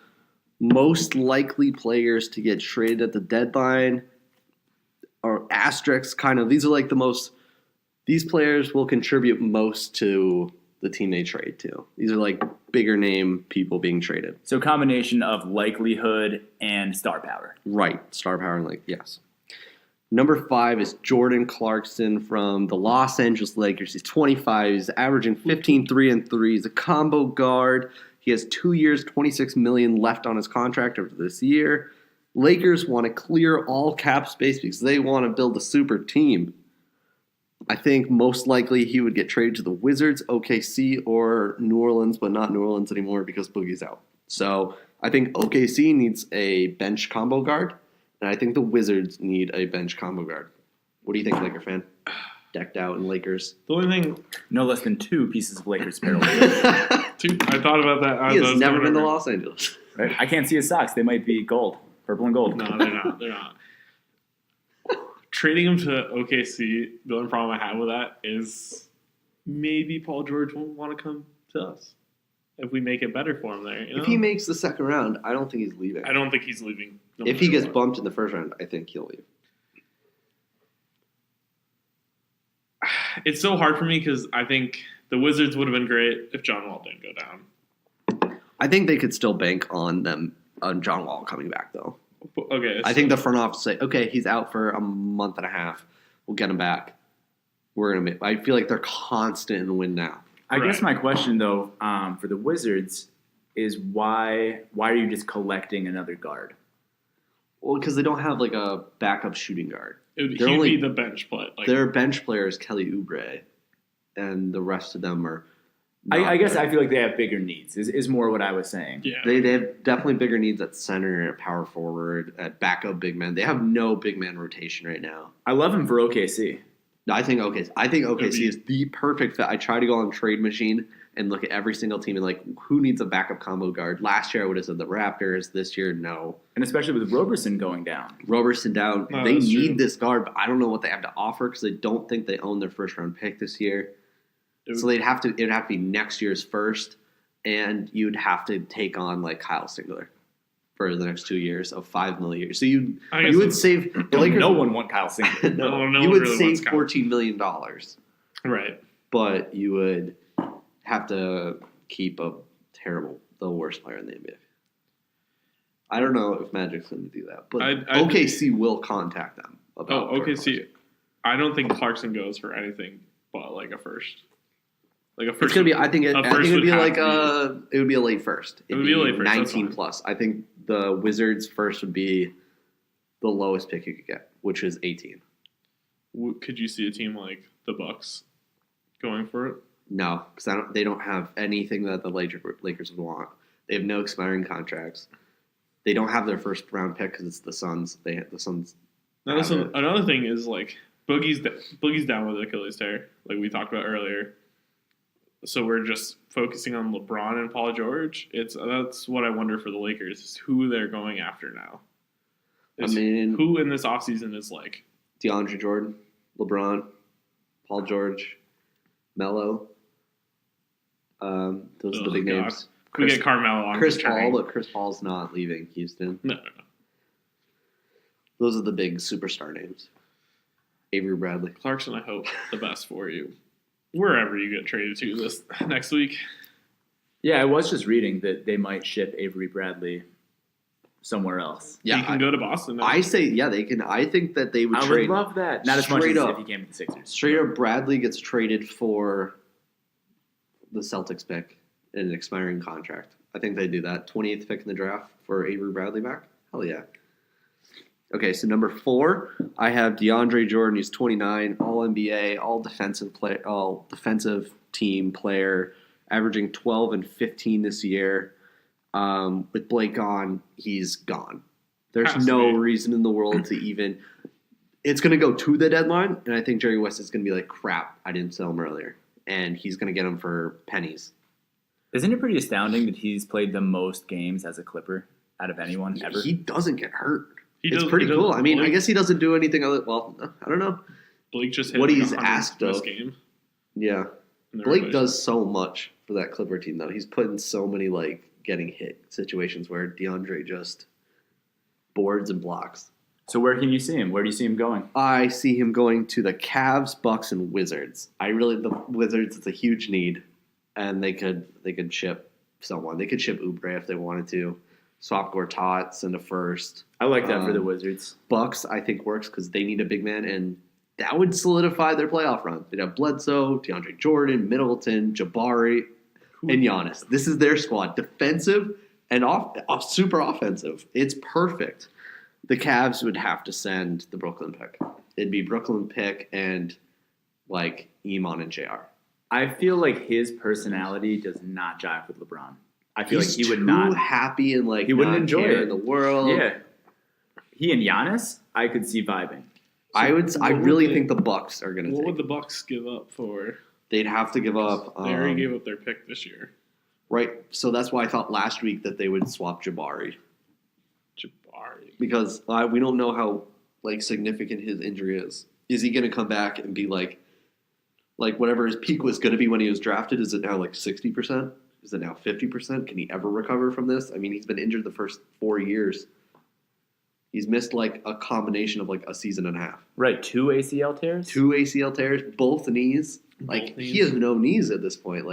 Speaker 3: most likely players to get traded at the deadline, or asterisks, kind of. These are like these players will contribute most to the team they trade to. These are like bigger name people being traded.
Speaker 1: So combination of likelihood and star power.
Speaker 3: Right, star power and yes. Number 5 is Jordan Clarkson from the Los Angeles Lakers. He's 25. He's averaging 15, 3 and 3. He's a combo guard. He has 2 years, $26 million left on his contract after this year. Lakers want to clear all cap space because they want to build a super team. I think most likely he would get traded to the Wizards, OKC, or New Orleans, but not New Orleans anymore because Boogie's out. So I think OKC needs a bench combo guard. And I think the Wizards need a bench combo guard. What do you think, Laker fan? Decked out in Lakers.
Speaker 2: The only thing,
Speaker 1: No less than 2 pieces of Lakers apparel.
Speaker 2: I thought about that.
Speaker 3: He has never been to Los Angeles.
Speaker 1: Right? I can't see his socks. They might be gold, purple and gold.
Speaker 2: No, they're not. They're not. Trading him to OKC, the only problem I have with that is maybe Paul George won't want to come to us if we make it better for him there. You know?
Speaker 3: If he makes the second round, I don't think he's leaving.
Speaker 2: I don't think he's leaving. No
Speaker 3: If he
Speaker 2: matter
Speaker 3: gets
Speaker 2: what.
Speaker 3: bumped in the first round, I think he'll leave.
Speaker 2: It's so hard for me because I think the Wizards would have been great if John Wall didn't go down.
Speaker 3: I think they could still bank on John Wall coming back, though.
Speaker 2: Okay,
Speaker 3: I think the front office say, okay, he's out for a month and a half. We'll get him back. I feel like they're constant in the win now.
Speaker 1: I guess my question, though, for the Wizards is why are you just collecting another guard?
Speaker 3: Well, because they don't have like a backup shooting guard.
Speaker 2: he'd be the bench play. Like,
Speaker 3: their bench player is Kelly Oubre, and the rest of them are.
Speaker 1: I guess I feel like they have bigger needs. Is more what I was saying.
Speaker 2: yeah,
Speaker 3: They have definitely bigger needs at center, at power forward, at backup big men. They have no big man rotation right now.
Speaker 1: I love him for OKC.
Speaker 3: I think OKC is the perfect fit. I try to go on Trade Machine and look at every single team and like who needs a backup combo guard. Last year I would have said the Raptors. This year, no.
Speaker 1: And especially with Roberson going down.
Speaker 3: Roberson down.
Speaker 2: No,
Speaker 3: they
Speaker 2: that's
Speaker 3: need
Speaker 2: true.
Speaker 3: this guard, but I don't know what they have to offer because I don't think they own their first round pick this year. So it'd have to be next year's first, and you'd have to take on like Kyle Singler for the next 2 years of $5 million. So you would save the Lakers.
Speaker 1: No one want Kyle Singler.
Speaker 2: No
Speaker 3: you
Speaker 2: one
Speaker 3: would
Speaker 2: really
Speaker 3: save
Speaker 2: wants Kyle.
Speaker 3: $14 million,
Speaker 2: right.
Speaker 3: but you would have to keep the worst player in the NBA. I don't know if Magic's going to do that, but OKC will contact them about.
Speaker 2: OKC. I don't think Clarkson goes for anything but like a first. Like a first.
Speaker 3: It's gonna be. I think it would be like
Speaker 2: it
Speaker 3: it would be a late first.
Speaker 2: It would be a late first.
Speaker 3: 19 plus. I think the Wizards first would be the lowest pick you could get, which is 18.
Speaker 2: Could you see a team like the Bucks going for it?
Speaker 3: No, because they don't have anything that the Lakers would want. They have no expiring contracts. They don't have their first round pick because it's the Suns. The Suns.
Speaker 2: Another thing is like Boogie's down with Achilles tear, like we talked about earlier. So we're just focusing on LeBron and Paul George. That's what I wonder for the Lakers is who they're going after now. Who in this offseason is like
Speaker 3: DeAndre Jordan, LeBron, Paul George, Melo. Those are the big names.
Speaker 2: We get Carmelo on
Speaker 3: Chris Paul, but Chris Paul's not leaving Houston.
Speaker 2: No.
Speaker 3: Those are the big superstar names. Avery Bradley.
Speaker 2: Clarkson, I hope the best for you. Wherever you get traded to this next week.
Speaker 1: Yeah, I was just reading that they might ship Avery Bradley somewhere else.
Speaker 2: Yeah, he can go to Boston now.
Speaker 3: I say, yeah, they can. I think that they would
Speaker 1: I
Speaker 3: trade.
Speaker 1: would love that. Not as much as if he came to the Sixers.
Speaker 3: Straight up, Bradley gets traded for the Celtics pick in an expiring contract. I think they do that. 28th pick in the draft for Avery Bradley back. Hell yeah. Okay, so number 4, I have DeAndre Jordan. He's 29, all NBA, all defensive team player, averaging 12 and 15 this year. With Blake gone, he's gone. There's no reason in the world to even. It's going to go to the deadline, and I think Jerry West is going to be like, crap, I didn't sell him earlier. And he's going to get him for pennies.
Speaker 1: Isn't it pretty astounding that he's played the most games as a Clipper out of anyone ever?
Speaker 3: He doesn't get hurt.
Speaker 2: It's
Speaker 3: pretty cool. I mean, I guess he doesn't do anything other. Well, I don't know.
Speaker 2: Blake just hit
Speaker 3: what
Speaker 2: like
Speaker 3: he's asked of.
Speaker 2: Game.
Speaker 3: Yeah, Blake does so much for that Clipper team, though. He's put in so many like getting hit situations where DeAndre just boards and blocks.
Speaker 1: So where can you see him? Where do you see him going?
Speaker 3: I see him going to the Cavs, Bucks, and Wizards. The Wizards. It's a huge need, and they could ship someone. They could ship Oubre if they wanted to. Swap Gortat, send a first.
Speaker 1: I like that for the Wizards.
Speaker 3: Bucks, I think, works because they need a big man, and that would solidify their playoff run. They'd have Bledsoe, DeAndre Jordan, Middleton, Jabari, and Giannis. This is their squad. Defensive and super offensive. It's perfect. The Cavs would have to send the Brooklyn pick. It'd be Brooklyn pick and, like, Iman and JR.
Speaker 1: I feel like his personality does not jive with LeBron. I feel
Speaker 3: He's
Speaker 1: like he would
Speaker 3: too
Speaker 1: not
Speaker 3: happy and like
Speaker 1: he wouldn't enjoy it
Speaker 3: in the world.
Speaker 1: Yeah, he and Giannis, I could see vibing.
Speaker 3: I really think the Bucks are going to take.
Speaker 2: What would the Bucks give up for?
Speaker 3: They'd have to give up.
Speaker 2: They already gave up their pick this year.
Speaker 3: Right. So that's why I thought last week that they would swap Jabari. Because we don't know how significant his injury is. Is he going to come back and be like whatever his peak was going to be when he was drafted? Is it now 60%? Is it now 50%? Can he ever recover from this? I mean, he's been injured the first 4 years. He's missed a combination of a season and a half.
Speaker 1: Right, 2 ACL tears?
Speaker 3: 2 ACL tears, both knees. He has no knees at this point.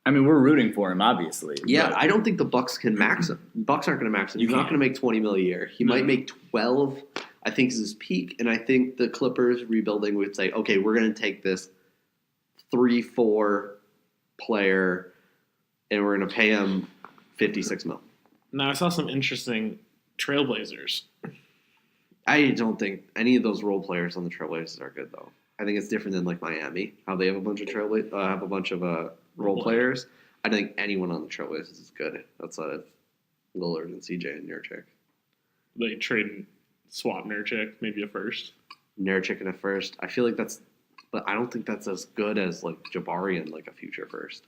Speaker 1: I mean, we're rooting for him, obviously.
Speaker 3: Yeah, I don't think the Bucks can max him. Bucks aren't going to max him. He's not going to make $20 million a year. He might make 12. I think is his peak, and I think the Clippers rebuilding would say, okay, we're going to take this 3-4 player, and we're going to pay him $56 million.
Speaker 2: Now I saw some interesting Trailblazers.
Speaker 3: I don't think any of those role players on the Trailblazers are good, though. I think it's different than Miami, how they have a bunch of role players. I don't think anyone on the Trailblazers is good outside of Lillard and CJ and Nurkic.
Speaker 2: They swap Nurkic, maybe a first.
Speaker 3: Nurkic and a first. I feel but I don't think that's as good as Jabari and a future first.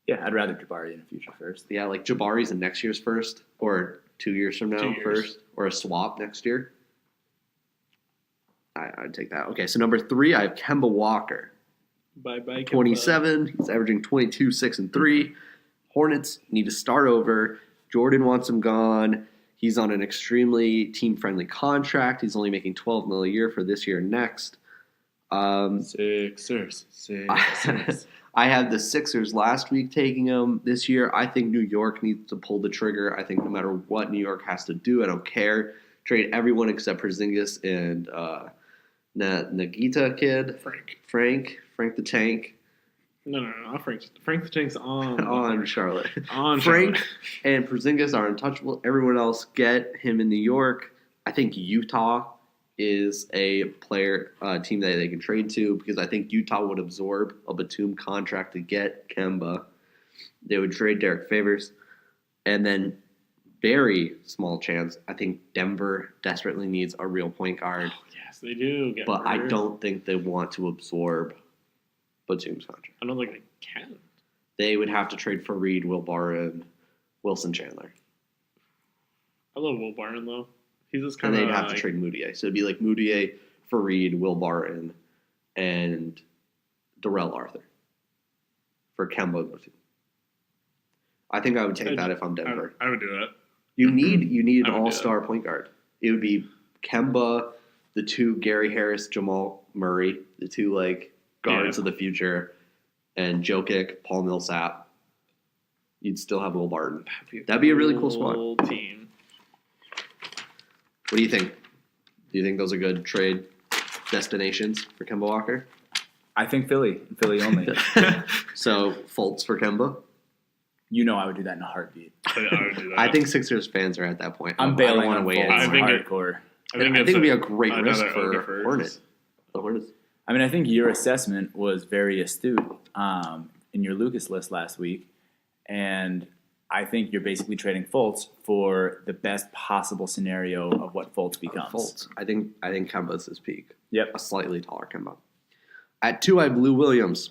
Speaker 1: Yeah, I'd rather Jabari than a future first.
Speaker 3: Yeah, Jabari's in next year's first, or 2 years from now first, or a swap next year. I'd take that. Okay, so number 3, I have Kemba Walker.
Speaker 2: Bye-bye, Kemba.
Speaker 3: 27. He's averaging 22, 6, and 3. Hornets need to start over. Jordan wants him gone. He's on an extremely team-friendly contract. He's only making $12 million a year for this year and next.
Speaker 1: Sixers.
Speaker 3: I had the Sixers last week taking him. This year, I think New York needs to pull the trigger. I think no matter what New York has to do, I don't care. Trade everyone except Porzingis and Nagita kid. Frank the Tank.
Speaker 2: No, not Frank. Frank the Tank's
Speaker 3: on Charlotte.
Speaker 2: On
Speaker 3: Frank
Speaker 2: Charlotte.
Speaker 3: and Porzingis are untouchable. Everyone else get him in New York. I think Utah is a team that they can trade to because I think Utah would absorb a Batum contract to get Kemba. They would trade Derek Favors. And then very small chance, I think Denver desperately needs a real point guard.
Speaker 2: Oh, yes, they do.
Speaker 3: But I don't think they want to absorb Batum's contract.
Speaker 2: I don't think they can.
Speaker 3: They would have to trade for Reed, Will Barton, Wilson Chandler.
Speaker 2: I love Will Barton, though. He's just kind of.
Speaker 3: And they'd have to trade Moutier. So it'd be Moutier, Fareed, Will Barton, and Darrell Arthur for Kemba and Batum. I think I would take that if I'm Denver.
Speaker 2: I would do that.
Speaker 3: You need an all-star point guard. It would be Kemba, the 2 Gary Harris, Jamal Murray, the 2 guards of the future, and Jokic, Paul Millsap. You'd still have Will Barton. That'd be a really cool squad.
Speaker 2: Team.
Speaker 3: What do you think? Do you think those are good trade destinations for Kemba Walker?
Speaker 1: I think Philly only.
Speaker 3: So Fultz for Kemba?
Speaker 1: You know I would do that in a heartbeat.
Speaker 2: I would do that.
Speaker 3: I think Sixers fans are at that point.
Speaker 1: I'm bailing on
Speaker 3: wait.
Speaker 1: Fultz hardcore.
Speaker 3: I think it'd be a great risk for Hornets. The Hornets.
Speaker 1: I mean, I think your assessment was very astute in your Lucas list last week, and I think you're basically trading Fultz for the best possible scenario of what Fultz becomes.
Speaker 3: Fultz. I think Kemba's his peak.
Speaker 1: Yep.
Speaker 3: A slightly taller Kemba. At 2, I have Lou Williams.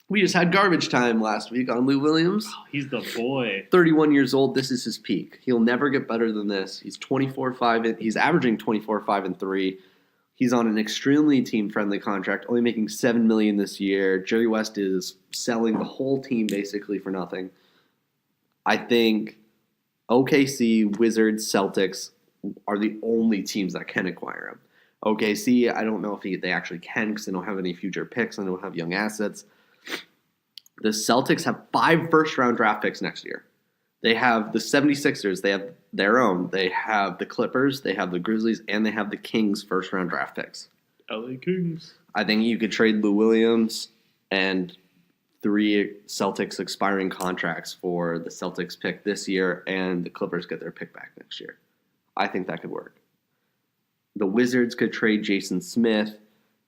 Speaker 3: We just had garbage time last week on Lou Williams.
Speaker 2: Oh, he's the boy.
Speaker 3: 31 years old. This is his peak. He'll never get better than this. He's 24-5. He's averaging 24-5 and 3. He's on an extremely team-friendly contract, only making $7 million this year. Jerry West is selling the whole team basically for nothing. I think OKC, Wizards, Celtics are the only teams that can acquire him. OKC, I don't know if they actually can because they don't have any future picks and they don't have young assets. The Celtics have 5 first-round draft picks next year. They have the 76ers. They have their own. They have the Clippers. They have the Grizzlies. And they have the Kings first-round draft picks.
Speaker 2: LA Kings.
Speaker 3: I think you could trade Lou Williams and 3 Celtics expiring contracts for the Celtics pick this year, and the Clippers get their pick back next year. I think that could work. The Wizards could trade Jason Smith,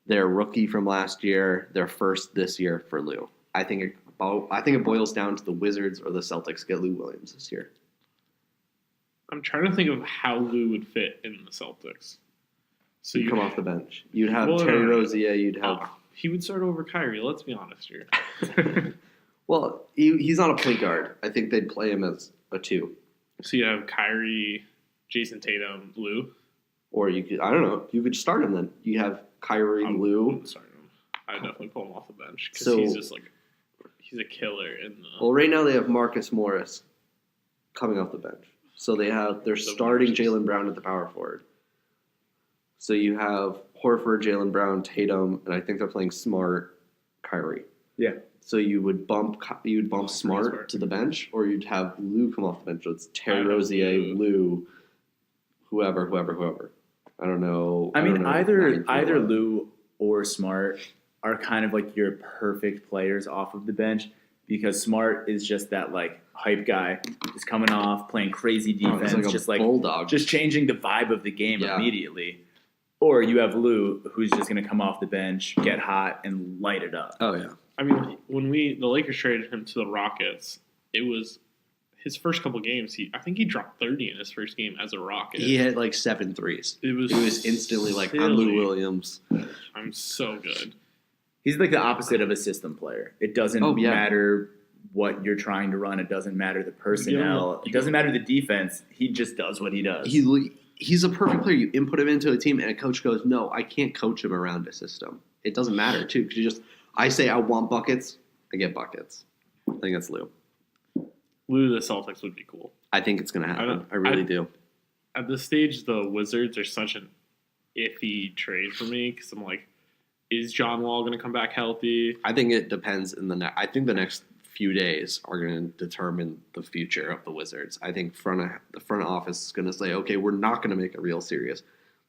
Speaker 3: their rookie from last year, their first this year for Lou. I think it boils down to the Wizards or the Celtics get Lou Williams this year.
Speaker 2: I'm trying to think of how Lou would fit in the Celtics. So
Speaker 3: You come off the bench. You'd have
Speaker 2: Well,
Speaker 3: Terry
Speaker 2: no.
Speaker 3: Rozier. You'd have.
Speaker 2: He would start over Kyrie. Let's be honest here.
Speaker 3: Well, he's not a point guard. I think they'd play him as a 2.
Speaker 2: So you have Kyrie, Jason Tatum, Lou.
Speaker 3: Or you could, I don't know, you could start him then. You have Kyrie,
Speaker 2: I
Speaker 3: Lou.
Speaker 2: wouldn't start him. I'd definitely pull him off the bench because
Speaker 3: So-
Speaker 2: he's just like he's a killer in the.
Speaker 3: Well, right now they have Marcus Morris coming off the bench. So they're starting
Speaker 2: Morris.
Speaker 3: Jaylen Brown at the power forward. So you have Horford, Jaylen Brown, Tatum, and I think they're playing Smart, Kyrie.
Speaker 1: Yeah.
Speaker 3: So you would bump Smart
Speaker 2: Smart.
Speaker 3: to the bench, or you'd have Lou come off the bench. So it's Terry
Speaker 2: I know
Speaker 3: Rozier,
Speaker 2: Lou.
Speaker 3: Lou, whoever. I don't know.
Speaker 1: I mean,
Speaker 3: don't know.
Speaker 1: either Lou or Smart are kind of like your perfect players off of the bench because Smart is just that like hype guy, just coming off, playing crazy
Speaker 3: Oh,
Speaker 1: defense,
Speaker 3: he's like a
Speaker 1: just like
Speaker 3: bulldog.
Speaker 1: just changing the vibe of the game
Speaker 3: Yeah.
Speaker 1: immediately. Or you have Lou, who's just going to come off the bench, get hot, and light it up.
Speaker 3: Oh yeah.
Speaker 2: I mean, when the Lakers traded him to the Rockets, it was his first couple games. I think he dropped 30 in his first game as a Rocket.
Speaker 3: He hit like 7 threes.
Speaker 2: It was
Speaker 3: instantly like,
Speaker 2: silly.
Speaker 3: I'm Lou Williams.
Speaker 2: I'm so good.
Speaker 1: He's like the opposite of a system player. It doesn't
Speaker 3: Oh, yeah.
Speaker 1: matter what you're trying to run. It doesn't matter the personnel. It doesn't matter the defense. He just does what he does.
Speaker 3: He's a perfect player. You input him into a team, and a coach goes, "No, I can't coach him around a system." It doesn't matter too, because I say I want buckets, I get buckets. I think that's Lou.
Speaker 2: Lou the Celtics would be cool.
Speaker 3: I think it's going to happen. I really do.
Speaker 2: At this stage, the Wizards are such an iffy trade for me because I'm like, is John Wall going to come back healthy?
Speaker 3: I think it depends I think the next few days are going to determine the future of the Wizards. I think the front office is going to say, okay, we're not going to make a real serious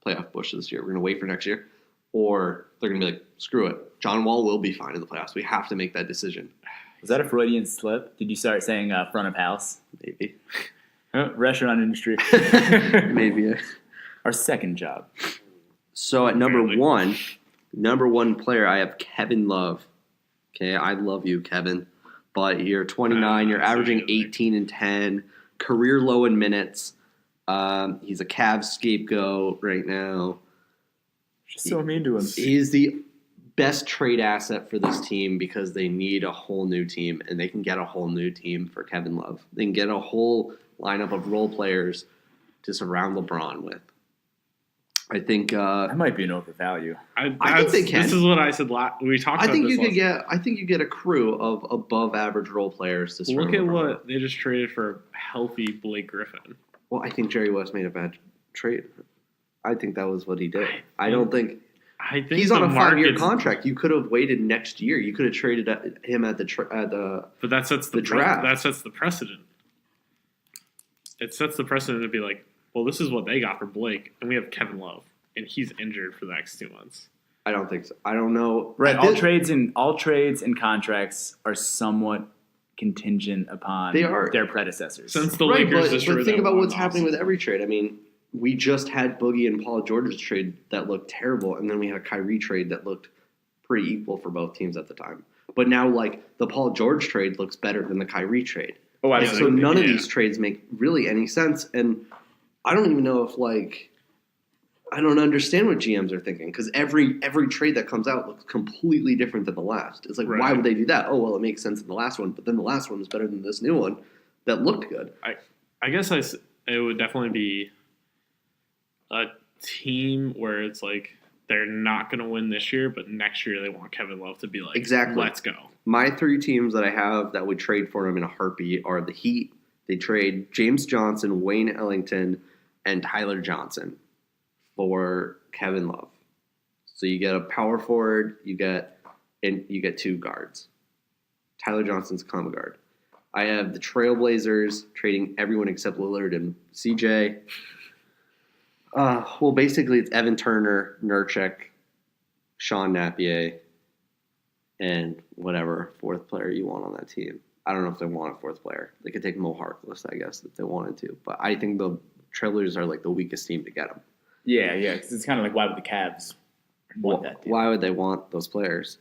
Speaker 3: playoff push this year. We're going to wait for next year. Or they're going to be like, screw it. John Wall will be fine in the playoffs. We have to make that decision.
Speaker 1: Was that a Freudian slip? Did you start saying front of house?
Speaker 3: Maybe.
Speaker 1: Restaurant industry.
Speaker 3: Maybe.
Speaker 1: Our second job.
Speaker 3: So at number
Speaker 2: Apparently.
Speaker 3: number one player, I have Kevin Love. Okay, I love you, Kevin. But you're 29. You're averaging 18 and 10. Career low in minutes. He's a Cavs scapegoat right now.
Speaker 1: Just so mean to him.
Speaker 3: He's the best trade asset for this team because they need a whole new team, and they can get a whole new team for Kevin Love. They can get a whole lineup of role players to surround LeBron with. I think
Speaker 1: That might be an overvalue.
Speaker 3: I think they can.
Speaker 2: This is what I said. We talked.
Speaker 3: I
Speaker 2: about
Speaker 3: think
Speaker 2: this
Speaker 3: you could
Speaker 2: last-
Speaker 3: get. I think you get a crew of above average role players to surround
Speaker 2: Look at
Speaker 3: LeBron.
Speaker 2: what they just traded for healthy Blake Griffin.
Speaker 3: Well, I think Jerry West made a bad trade. I think that was what he did. I don't think
Speaker 2: I think
Speaker 3: he's on
Speaker 2: the
Speaker 3: a 5-year
Speaker 2: market's-
Speaker 3: contract. You could have waited next year. You could have traded him at the.
Speaker 2: But that sets
Speaker 3: the draft.
Speaker 2: That sets the precedent. It sets the precedent to be like, well, this is what they got for Blake, and we have Kevin Love, and he's injured for the next 2 months.
Speaker 3: I don't think so. I don't know.
Speaker 1: Right.
Speaker 3: At
Speaker 1: All
Speaker 3: this-
Speaker 1: trades and contracts are somewhat contingent upon
Speaker 3: They are.
Speaker 1: their predecessors.
Speaker 2: Since the
Speaker 3: Right,
Speaker 2: Lakers
Speaker 3: but
Speaker 2: destroyed
Speaker 3: think
Speaker 2: that
Speaker 3: about
Speaker 2: one
Speaker 3: what's happening
Speaker 2: loss.
Speaker 3: with every trade. I mean, we just had Boogie and Paul George's trade that looked terrible, and then we had a Kyrie trade that looked pretty equal for both teams at the time. But now, like, the Paul George trade looks better than the Kyrie trade.
Speaker 1: Oh,
Speaker 3: And
Speaker 1: absolutely.
Speaker 3: so none of
Speaker 2: yeah.
Speaker 3: these trades make really any sense, and I don't even know if, like, I don't understand what GMs are thinking, because every trade that comes out looks completely different than the last. It's like, why
Speaker 2: Right.
Speaker 3: would they do that? Oh, well, it makes sense in the last one, but then the last one was better than this new one that looked good.
Speaker 2: I guess it would definitely be a team where it's like they're not going to win this year, but next year they want Kevin Love to be like,
Speaker 3: Exactly.
Speaker 2: let's go.
Speaker 3: My 3 teams that I have that would trade for him in a heartbeat are the Heat. They trade James Johnson, Wayne Ellington, and Tyler Johnson for Kevin Love. So you get a power forward, you get 2 guards. Tyler Johnson's a combo guard. I have the Trailblazers trading everyone except Lillard and CJ. Well, basically it's Evan Turner, Nurkic, Sean Napier, and whatever 4th player you want on that team. I don't know if they want a 4th player. They could take Mo Harkless, I guess, if they wanted to. But I think the Trailblazers are like the weakest team to get them.
Speaker 1: Yeah, because it's kind of like, why would the Cavs want that deal?
Speaker 3: Why would they want those players?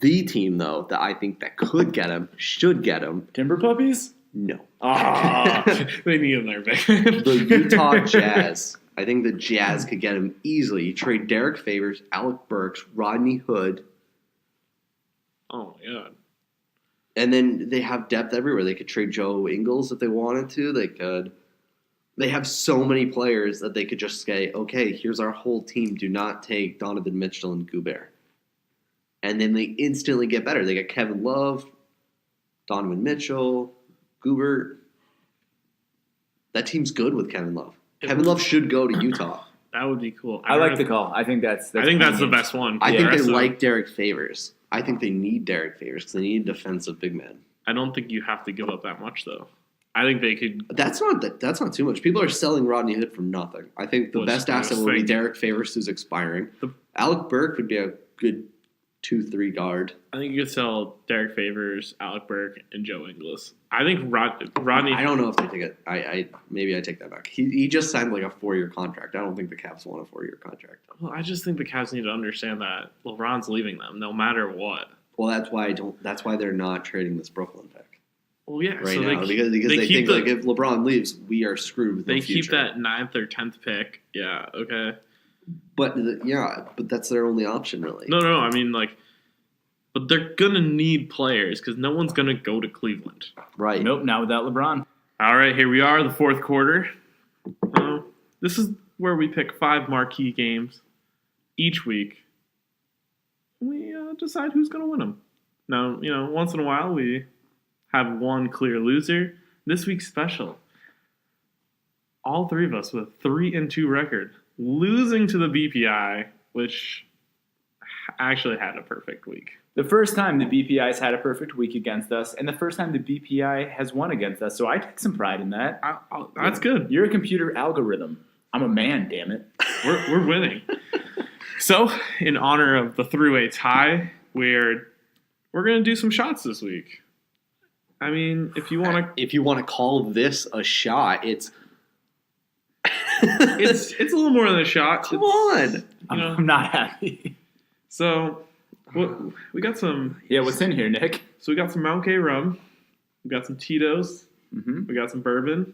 Speaker 3: The team, though, that I think that could get him, should get him,
Speaker 1: Timber Puppies?
Speaker 3: No.
Speaker 1: Oh,
Speaker 2: They need him there, big.
Speaker 3: The Utah Jazz. I think the Jazz could get him easily. You trade Derek Favors, Alec Burks, Rodney Hood,
Speaker 2: Oh my god.
Speaker 3: and then they have depth everywhere. They could trade Joe Ingles if they wanted to. They could. They have so many players that they could just say, okay, here's our whole team. Do not take Donovan Mitchell and Gobert. And then they instantly get better. They get Kevin Love, Donovan Mitchell, Gobert. That team's good with Kevin Love. Kevin Love should go to Utah.
Speaker 2: That would be cool.
Speaker 1: I like the call. I think that's
Speaker 2: I think that's the best one.
Speaker 3: I think they
Speaker 2: Rest of
Speaker 3: like Derek Favors. I think they need Derek Favors because they need a defensive big man.
Speaker 2: I don't think you have to give up that much, though. I think they could.
Speaker 3: That's not too much. People are selling Rodney Hood for nothing. I think the best asset will be Derek Favors, who's expiring. Alec Burke would be a good 2-3 guard.
Speaker 2: I think you could sell Derek Favors, Alec Burke, and Joe Ingles. I think Rodney.
Speaker 3: I don't know if they take it. Maybe I take that back. He just signed like a 4-year contract. I don't think the Cavs want a 4-year contract.
Speaker 2: Well, I just think the Cavs need to understand that LeBron's leaving them no matter what.
Speaker 3: Well, that's why they're not trading this Brooklyn pick.
Speaker 2: Well, yeah,
Speaker 3: Right
Speaker 2: so
Speaker 3: now because they think like if LeBron leaves, we are screwed with
Speaker 2: they
Speaker 3: no future.
Speaker 2: keep that 9th or 10th pick. Yeah, okay.
Speaker 3: But that's their only option, really.
Speaker 2: No. I mean, like, but they're gonna need players because no one's gonna go to Cleveland.
Speaker 3: Right.
Speaker 1: Nope, not without LeBron.
Speaker 2: All right, here we are, the fourth quarter. This is where we pick 5 marquee games each week. We decide who's gonna win them. Now, once in a while we have one clear loser. This week's special. All 3 of us with a 3-2 record, losing to the BPI, which actually had a perfect week.
Speaker 1: The first time the BPI's had a perfect week against us, and the first time the BPI has won against us, so I take some pride in that.
Speaker 2: That's good.
Speaker 1: You're a computer algorithm. I'm a man, damn it.
Speaker 2: We're winning. So, in honor of the 3-way tie, we're gonna do some shots this week. I mean, if you want
Speaker 3: to call this a shot, it's
Speaker 2: it's a little more than a shot.
Speaker 3: Come on.
Speaker 1: I'm not happy.
Speaker 2: So, we got some.
Speaker 1: Yeah, what's in here, Nick?
Speaker 2: So we got some Mount K rum. We got some Tito's.
Speaker 1: Mm-hmm.
Speaker 2: We got some bourbon.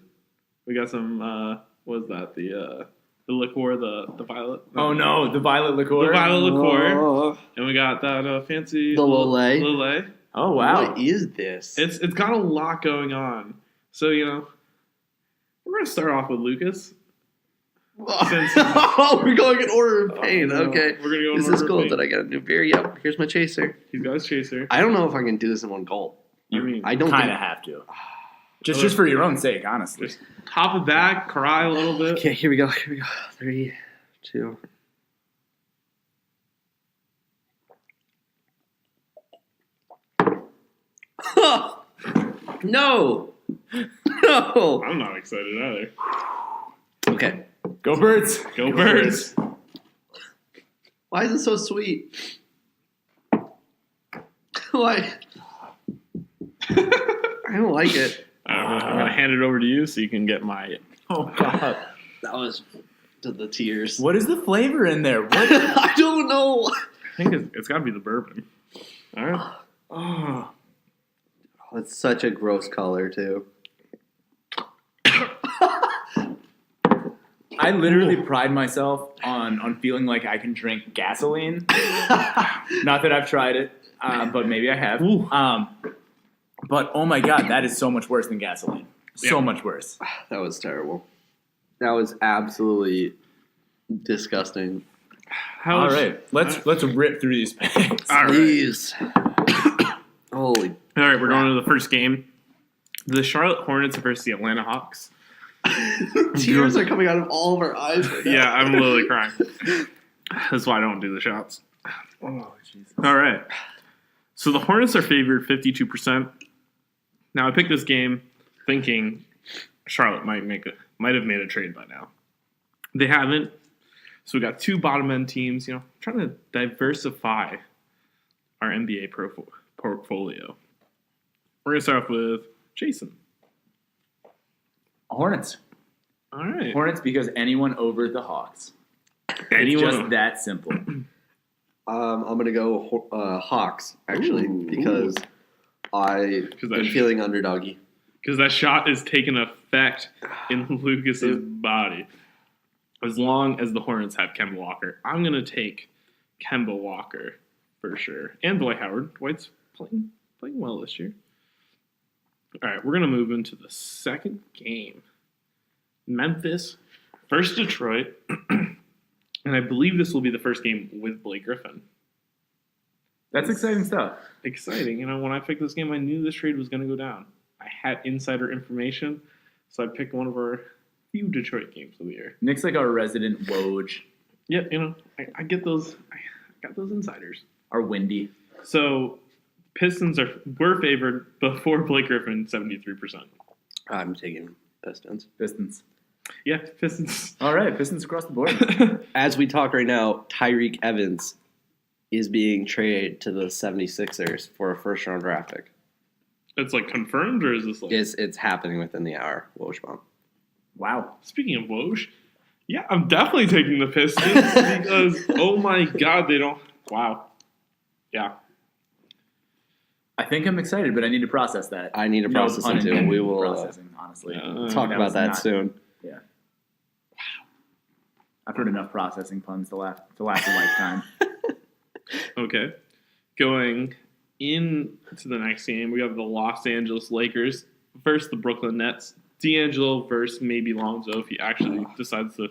Speaker 2: We got some. What is that? The liqueur, the violet.
Speaker 1: Oh no, the violet liqueur.
Speaker 2: The violet liqueur.
Speaker 3: Oh.
Speaker 2: And we got that fancy.
Speaker 3: The Lillet.
Speaker 2: Lillet.
Speaker 1: Oh wow.
Speaker 3: What is this?
Speaker 2: It's got a lot going on. So we're gonna start off with Lucas.
Speaker 3: We're going in order of pain.
Speaker 2: Oh, no.
Speaker 3: Okay.
Speaker 2: We're gonna go in
Speaker 3: This
Speaker 2: order
Speaker 3: is
Speaker 2: of
Speaker 3: cool.
Speaker 2: pain.
Speaker 3: Did I get a new beer? Yep. Here's my chaser.
Speaker 2: He's got his chaser.
Speaker 3: I don't know if I can do this in one gulp. I don't
Speaker 1: kind of have to. Just for your own sake, honestly.
Speaker 2: Just hop it back, cry a little bit.
Speaker 3: Okay, here we go. 3, 2. No. No.
Speaker 2: I'm not excited either.
Speaker 3: Okay.
Speaker 1: Go Birds.
Speaker 2: Go Birds.
Speaker 3: Why is it so sweet? Why? I don't like it.
Speaker 2: I'm gonna hand it over to you so you can get my.
Speaker 1: Oh god.
Speaker 3: That was the tears.
Speaker 1: What is the flavor in there? What?
Speaker 3: I don't know.
Speaker 2: I think it's got to be the bourbon. All right.
Speaker 1: Oh.
Speaker 3: It's such a gross color too.
Speaker 1: I literally pride myself on feeling like I can drink gasoline. Not that I've tried it, but maybe I have. But oh my god, that is so much worse than gasoline. So much worse.
Speaker 3: That was terrible. That was absolutely disgusting.
Speaker 1: All right, let's rip through these picks.
Speaker 2: All right.
Speaker 3: Please. Holy.
Speaker 2: All right, we're going to the first game. The Charlotte Hornets versus the Atlanta Hawks.
Speaker 3: Tears are coming out of all of our eyes right now.
Speaker 2: Yeah, I'm literally crying. That's why I don't do the shots.
Speaker 1: Oh Jesus.
Speaker 2: All right. So the Hornets are favored 52%. Now I picked this game thinking Charlotte might have made a trade by now. They haven't. So we got 2 bottom end teams, trying to diversify our NBA portfolio. We're gonna start off with Jason.
Speaker 1: Hornets.
Speaker 2: All right.
Speaker 1: Hornets because anyone over the Hawks.
Speaker 2: Anyone?
Speaker 1: It's just that simple.
Speaker 3: I'm going to go Hawks, actually, because I've been feeling underdoggy.
Speaker 2: Because that shot is taking effect in Lucas's body. As long as the Hornets have Kemba Walker, I'm going to take Kemba Walker for sure. And Dwight Howard. Dwight's playing well this year. All right, we're going to move into the second game. Memphis versus Detroit. And I believe this will be the first game with Blake Griffin.
Speaker 1: That's exciting stuff.
Speaker 2: Exciting. You know, when I picked this game, I knew this trade was going to go down. I had insider information, so I picked one of our few Detroit games of the year.
Speaker 1: Nick's like our resident Woj.
Speaker 2: Yeah, you know, I get those. I got those insiders.
Speaker 1: Our Windy.
Speaker 2: So, Pistons were favored before Blake Griffin, 73%.
Speaker 3: I'm taking Pistons.
Speaker 1: Pistons.
Speaker 2: Yeah, Pistons.
Speaker 1: All right, Pistons across the board.
Speaker 3: As we talk right now, Tyreek Evans is being traded to the 76ers for a first-round draft pick.
Speaker 2: It's like confirmed, or is this like...
Speaker 3: It's happening within the hour, Woj.
Speaker 1: Wow.
Speaker 2: Speaking of Woj, yeah, I'm definitely taking the Pistons because, oh my God, they don't... Wow. Yeah.
Speaker 1: I think I'm excited, but I need to process that.
Speaker 3: I need to process it too. We will
Speaker 1: processing, honestly.
Speaker 3: talk about that soon.
Speaker 1: Yeah. Wow. I've heard enough processing puns to last a lifetime.
Speaker 2: Okay. Going into the next game, we have the Los Angeles Lakers versus the Brooklyn Nets. D'Angelo versus maybe Lonzo if he actually decides to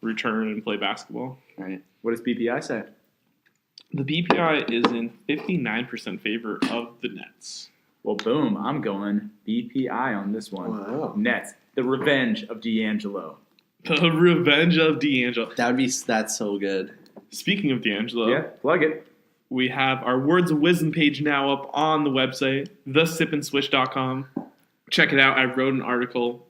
Speaker 2: return and play basketball.
Speaker 1: All right. What does BPI say?
Speaker 2: The BPI is in 59% favor of the Nets.
Speaker 1: Well, boom. I'm going BPI on this one.
Speaker 3: Wow.
Speaker 1: Nets. The revenge of D'Angelo.
Speaker 2: The revenge of D'Angelo.
Speaker 3: That's so good.
Speaker 2: Speaking of D'Angelo,
Speaker 1: Yeah, plug it.
Speaker 2: we have our Words of Wisdom page now up on the website, thesipandswitch.com. Check it out. I wrote an article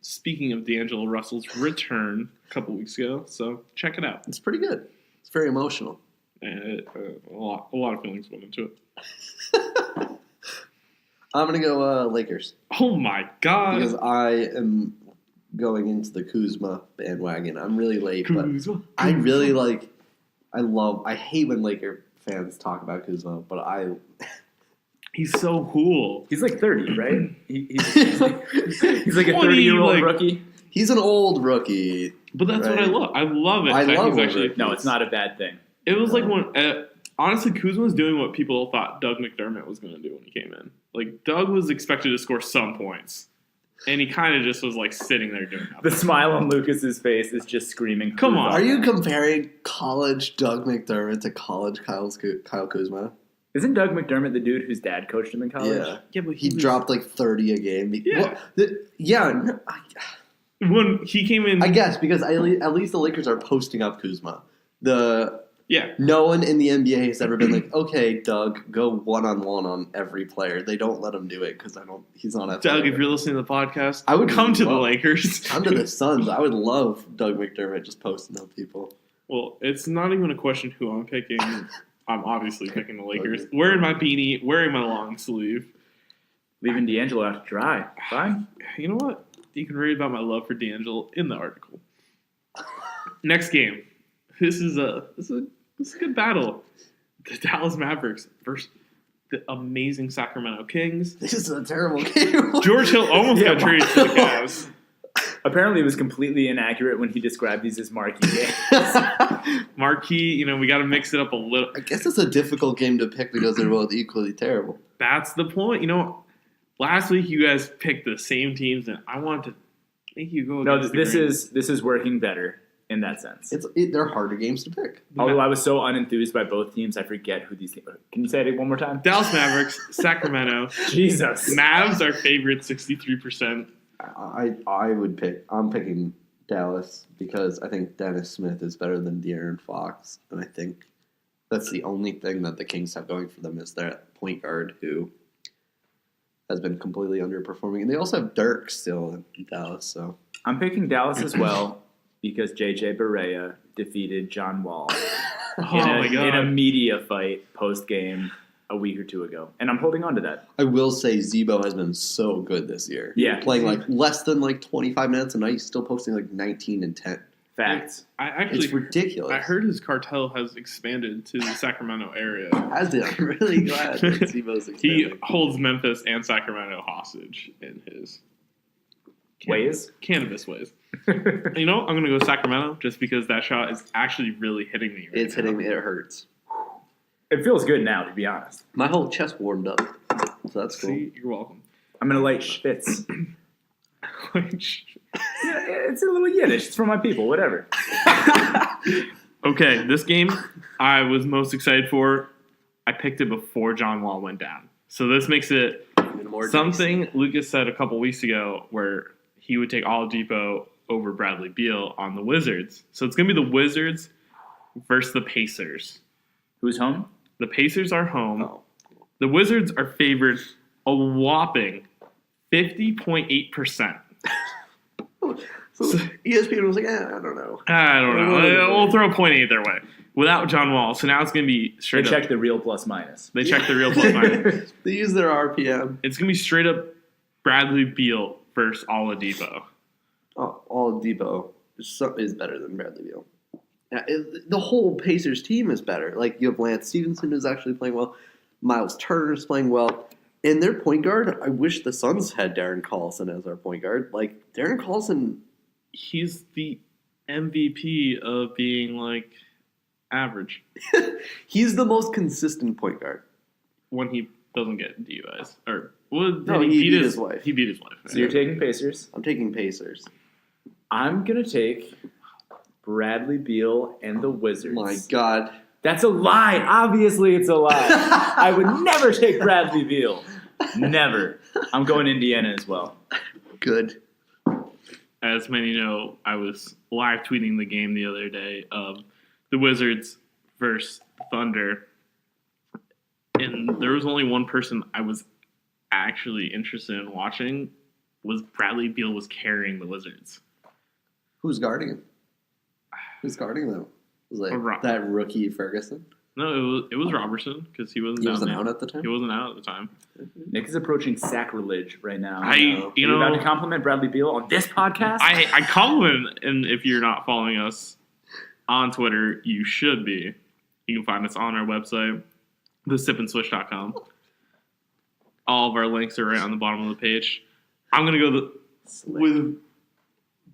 Speaker 2: speaking of D'Angelo Russell's return a couple weeks ago, so check it out.
Speaker 3: It's pretty good. It's very emotional.
Speaker 2: And a lot of feelings went into it.
Speaker 3: I'm going to go Lakers
Speaker 2: Oh my God.
Speaker 3: because I am going into the Kuzma bandwagon. I'm really late, but I really I hate when Laker fans talk about Kuzma, but
Speaker 2: He's so cool.
Speaker 1: He's like 30, right? He's like a
Speaker 2: 20,
Speaker 1: 30-year-old
Speaker 2: like-
Speaker 1: rookie.
Speaker 3: he's an old rookie.
Speaker 2: But that's what I
Speaker 3: Right.
Speaker 2: love. I love it.
Speaker 3: I
Speaker 2: that
Speaker 3: love
Speaker 2: he's
Speaker 3: it.
Speaker 2: actually.
Speaker 1: No, it's not a bad thing.
Speaker 2: It was like when, honestly, Kuzma was doing what people thought Doug McDermott was going to do when he came in. Like, Doug was expected to score some points, and he kind of just was, like, sitting there doing
Speaker 1: The
Speaker 2: nothing.
Speaker 1: smile on Lucas's face is just screaming.
Speaker 2: Come
Speaker 1: Kuzma.
Speaker 2: on.
Speaker 3: Are you comparing college Doug McDermott to college Kyle Kuzma?
Speaker 1: Isn't Doug McDermott the dude whose dad coached him in college?
Speaker 3: Yeah.
Speaker 2: Yeah, but
Speaker 3: He
Speaker 2: was-
Speaker 3: dropped like 30 a game.
Speaker 2: Yeah. When he came in.
Speaker 3: I guess because at least the Lakers are posting up Kuzma.
Speaker 2: Yeah.
Speaker 3: No one in the NBA has ever been like, okay, Doug, go one-on-one on every player. They don't let him do it because he's not athletic.
Speaker 2: Doug, if you're listening to the podcast,
Speaker 3: I would
Speaker 2: come to the
Speaker 3: love-
Speaker 2: Lakers.
Speaker 3: Come to the Suns. I would love Doug McDermott just posting up people.
Speaker 2: Well, it's not even a question who I'm picking. I'm obviously picking the Lakers. Wearing my beanie, wearing my long sleeve.
Speaker 1: Leaving D'Angelo out to dry. Fine.
Speaker 2: You know what? You can read about my love for D'Angelo in the article. Next game. This is a good battle. The Dallas Mavericks versus the amazing Sacramento Kings.
Speaker 3: This is a terrible game.
Speaker 2: George Hill almost
Speaker 1: Yeah,
Speaker 2: got traded to the Cavs.
Speaker 1: Apparently, it was completely inaccurate when he described these as marquee games.
Speaker 2: Marquee, we got to mix it up a little.
Speaker 3: I guess it's a difficult game to pick because they're both equally terrible.
Speaker 2: That's the point. Last week you guys picked the same teams, and I wanted to make you go.
Speaker 1: No,
Speaker 2: against the
Speaker 1: this
Speaker 2: grain.
Speaker 1: is working better in that sense.
Speaker 3: They're harder games to pick.
Speaker 1: Although I was so unenthused by both teams, I forget who these teams are. Can you say it one more time?
Speaker 2: Dallas Mavericks, Sacramento.
Speaker 1: Jesus.
Speaker 2: Mavs are favorite 63%.
Speaker 3: I'm picking Dallas because I think Dennis Smith is better than De'Aaron Fox, and I think that's the only thing that the Kings have going for them is their point guard who has been completely underperforming, and they also have Dirk still in Dallas. So
Speaker 1: I'm picking Dallas as well because JJ Barea defeated John Wall in a media fight post game a week or two ago, and I'm holding on to that.
Speaker 3: I will say Zebo has been so good this year.
Speaker 1: Yeah.
Speaker 3: Playing like less than like 25 minutes a night, still posting like 19 and 10.
Speaker 1: Facts.
Speaker 2: I actually
Speaker 3: It's ridiculous.
Speaker 2: I heard his cartel has expanded to the Sacramento area.
Speaker 3: Has it? I'm really glad that Tebow's
Speaker 2: He
Speaker 3: expanding.
Speaker 2: holds Memphis and Sacramento hostage in his cannabis ways. You know, I'm gonna go Sacramento just because that shot is actually really hitting me. Right
Speaker 3: It's
Speaker 2: now.
Speaker 3: hitting me. It hurts.
Speaker 1: It feels good now, to be honest.
Speaker 3: My whole chest warmed up. So that's cool.
Speaker 2: See, you're welcome.
Speaker 1: I'm gonna light Spitz. Yeah, it's a little Yiddish. It's for my people. Whatever.
Speaker 2: Okay, this game I was most excited for. I picked it before John Wall went down, so this makes it
Speaker 3: Even more
Speaker 2: something Lucas said a couple weeks ago, where he would take Oladipo over Bradley Beal on the Wizards. So it's gonna be the Wizards versus the Pacers.
Speaker 1: Who's home?
Speaker 2: The Pacers are home.
Speaker 3: Oh.
Speaker 2: The Wizards are favored a whopping 50.8%.
Speaker 3: So ESPN was like, I don't know.
Speaker 2: I don't know. We'll throw a 0.8 their way. Without John Wall. So now it's going to be
Speaker 1: They
Speaker 2: straight up.
Speaker 1: check the real plus minus.
Speaker 2: They check the real plus minus.
Speaker 3: They use their RPM.
Speaker 2: It's going to be straight up Bradley Beal versus Oladipo.
Speaker 3: Oh, Oladipo is better than Bradley Beal. The whole Pacers team is better. Like, you have Lance Stevenson who's actually playing well. Miles Turner is playing well. And their point guard, I wish the Suns had Darren Collison as our point guard. Like, Darren Collison...
Speaker 2: He's the MVP of being, like, average
Speaker 3: He's the most consistent point guard.
Speaker 2: when he doesn't get DUIs. Or, well,
Speaker 3: No, he beat his wife.
Speaker 2: He beat his wife.
Speaker 1: So you're taking Pacers.
Speaker 3: I'm taking Pacers.
Speaker 1: I'm gonna take Bradley Beal and the Wizards.
Speaker 3: My God.
Speaker 1: That's a lie. Obviously, it's a lie. I would never take Bradley Beal. Never. I'm going Indiana as well.
Speaker 3: Good.
Speaker 2: As many know, I was live tweeting the game the other day of the Wizards versus Thunder, and there was only one person I was actually interested in watching. Was Bradley Beal was carrying the Wizards.
Speaker 3: Who's guarding him? Who's guarding them? Was like that rookie Ferguson?
Speaker 2: No, it was Robertson because he wasn't.
Speaker 3: He wasn't out at the time.
Speaker 2: He wasn't out at the time.
Speaker 1: Nick is approaching sacrilege right now.
Speaker 2: You
Speaker 1: Are you about to compliment Bradley Beal on this podcast?
Speaker 2: I compliment, and if you're not following us on Twitter, you should be. You can find us on our website, thesipandswish.com. All of our links are right on the bottom of the page. I'm gonna go with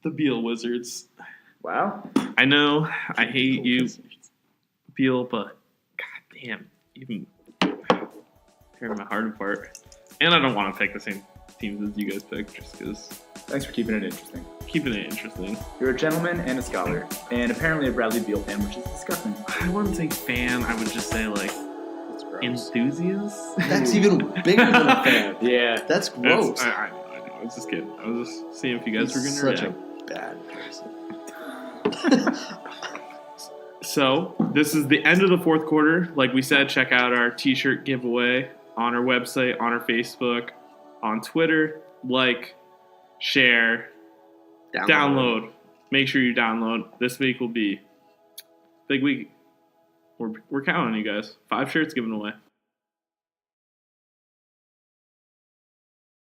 Speaker 2: the Beal Wizards.
Speaker 1: Wow.
Speaker 2: I know I hate you, Beal, but goddamn, even tearing my heart apart. And I don't want to pick the same teams as you guys picked, just because.
Speaker 1: Thanks for keeping it interesting.
Speaker 2: Keeping it interesting.
Speaker 1: You're a gentleman and a scholar, and apparently a Bradley Beal fan, which is disgusting.
Speaker 2: I wouldn't say fan. I would just say like enthusiast.
Speaker 3: That's even bigger than a fan.
Speaker 1: Yeah.
Speaker 3: That's gross.
Speaker 2: I know. I was just kidding. I was just seeing if you guys were going to
Speaker 3: Such
Speaker 2: react.
Speaker 3: a bad person.
Speaker 2: So, this is the end of the fourth quarter. Like we said, check out our t-shirt giveaway on our website, on our Facebook, on Twitter. Like, share, download. Make sure you download. This week will be big week. We're counting on you guys. 5 shirts given away.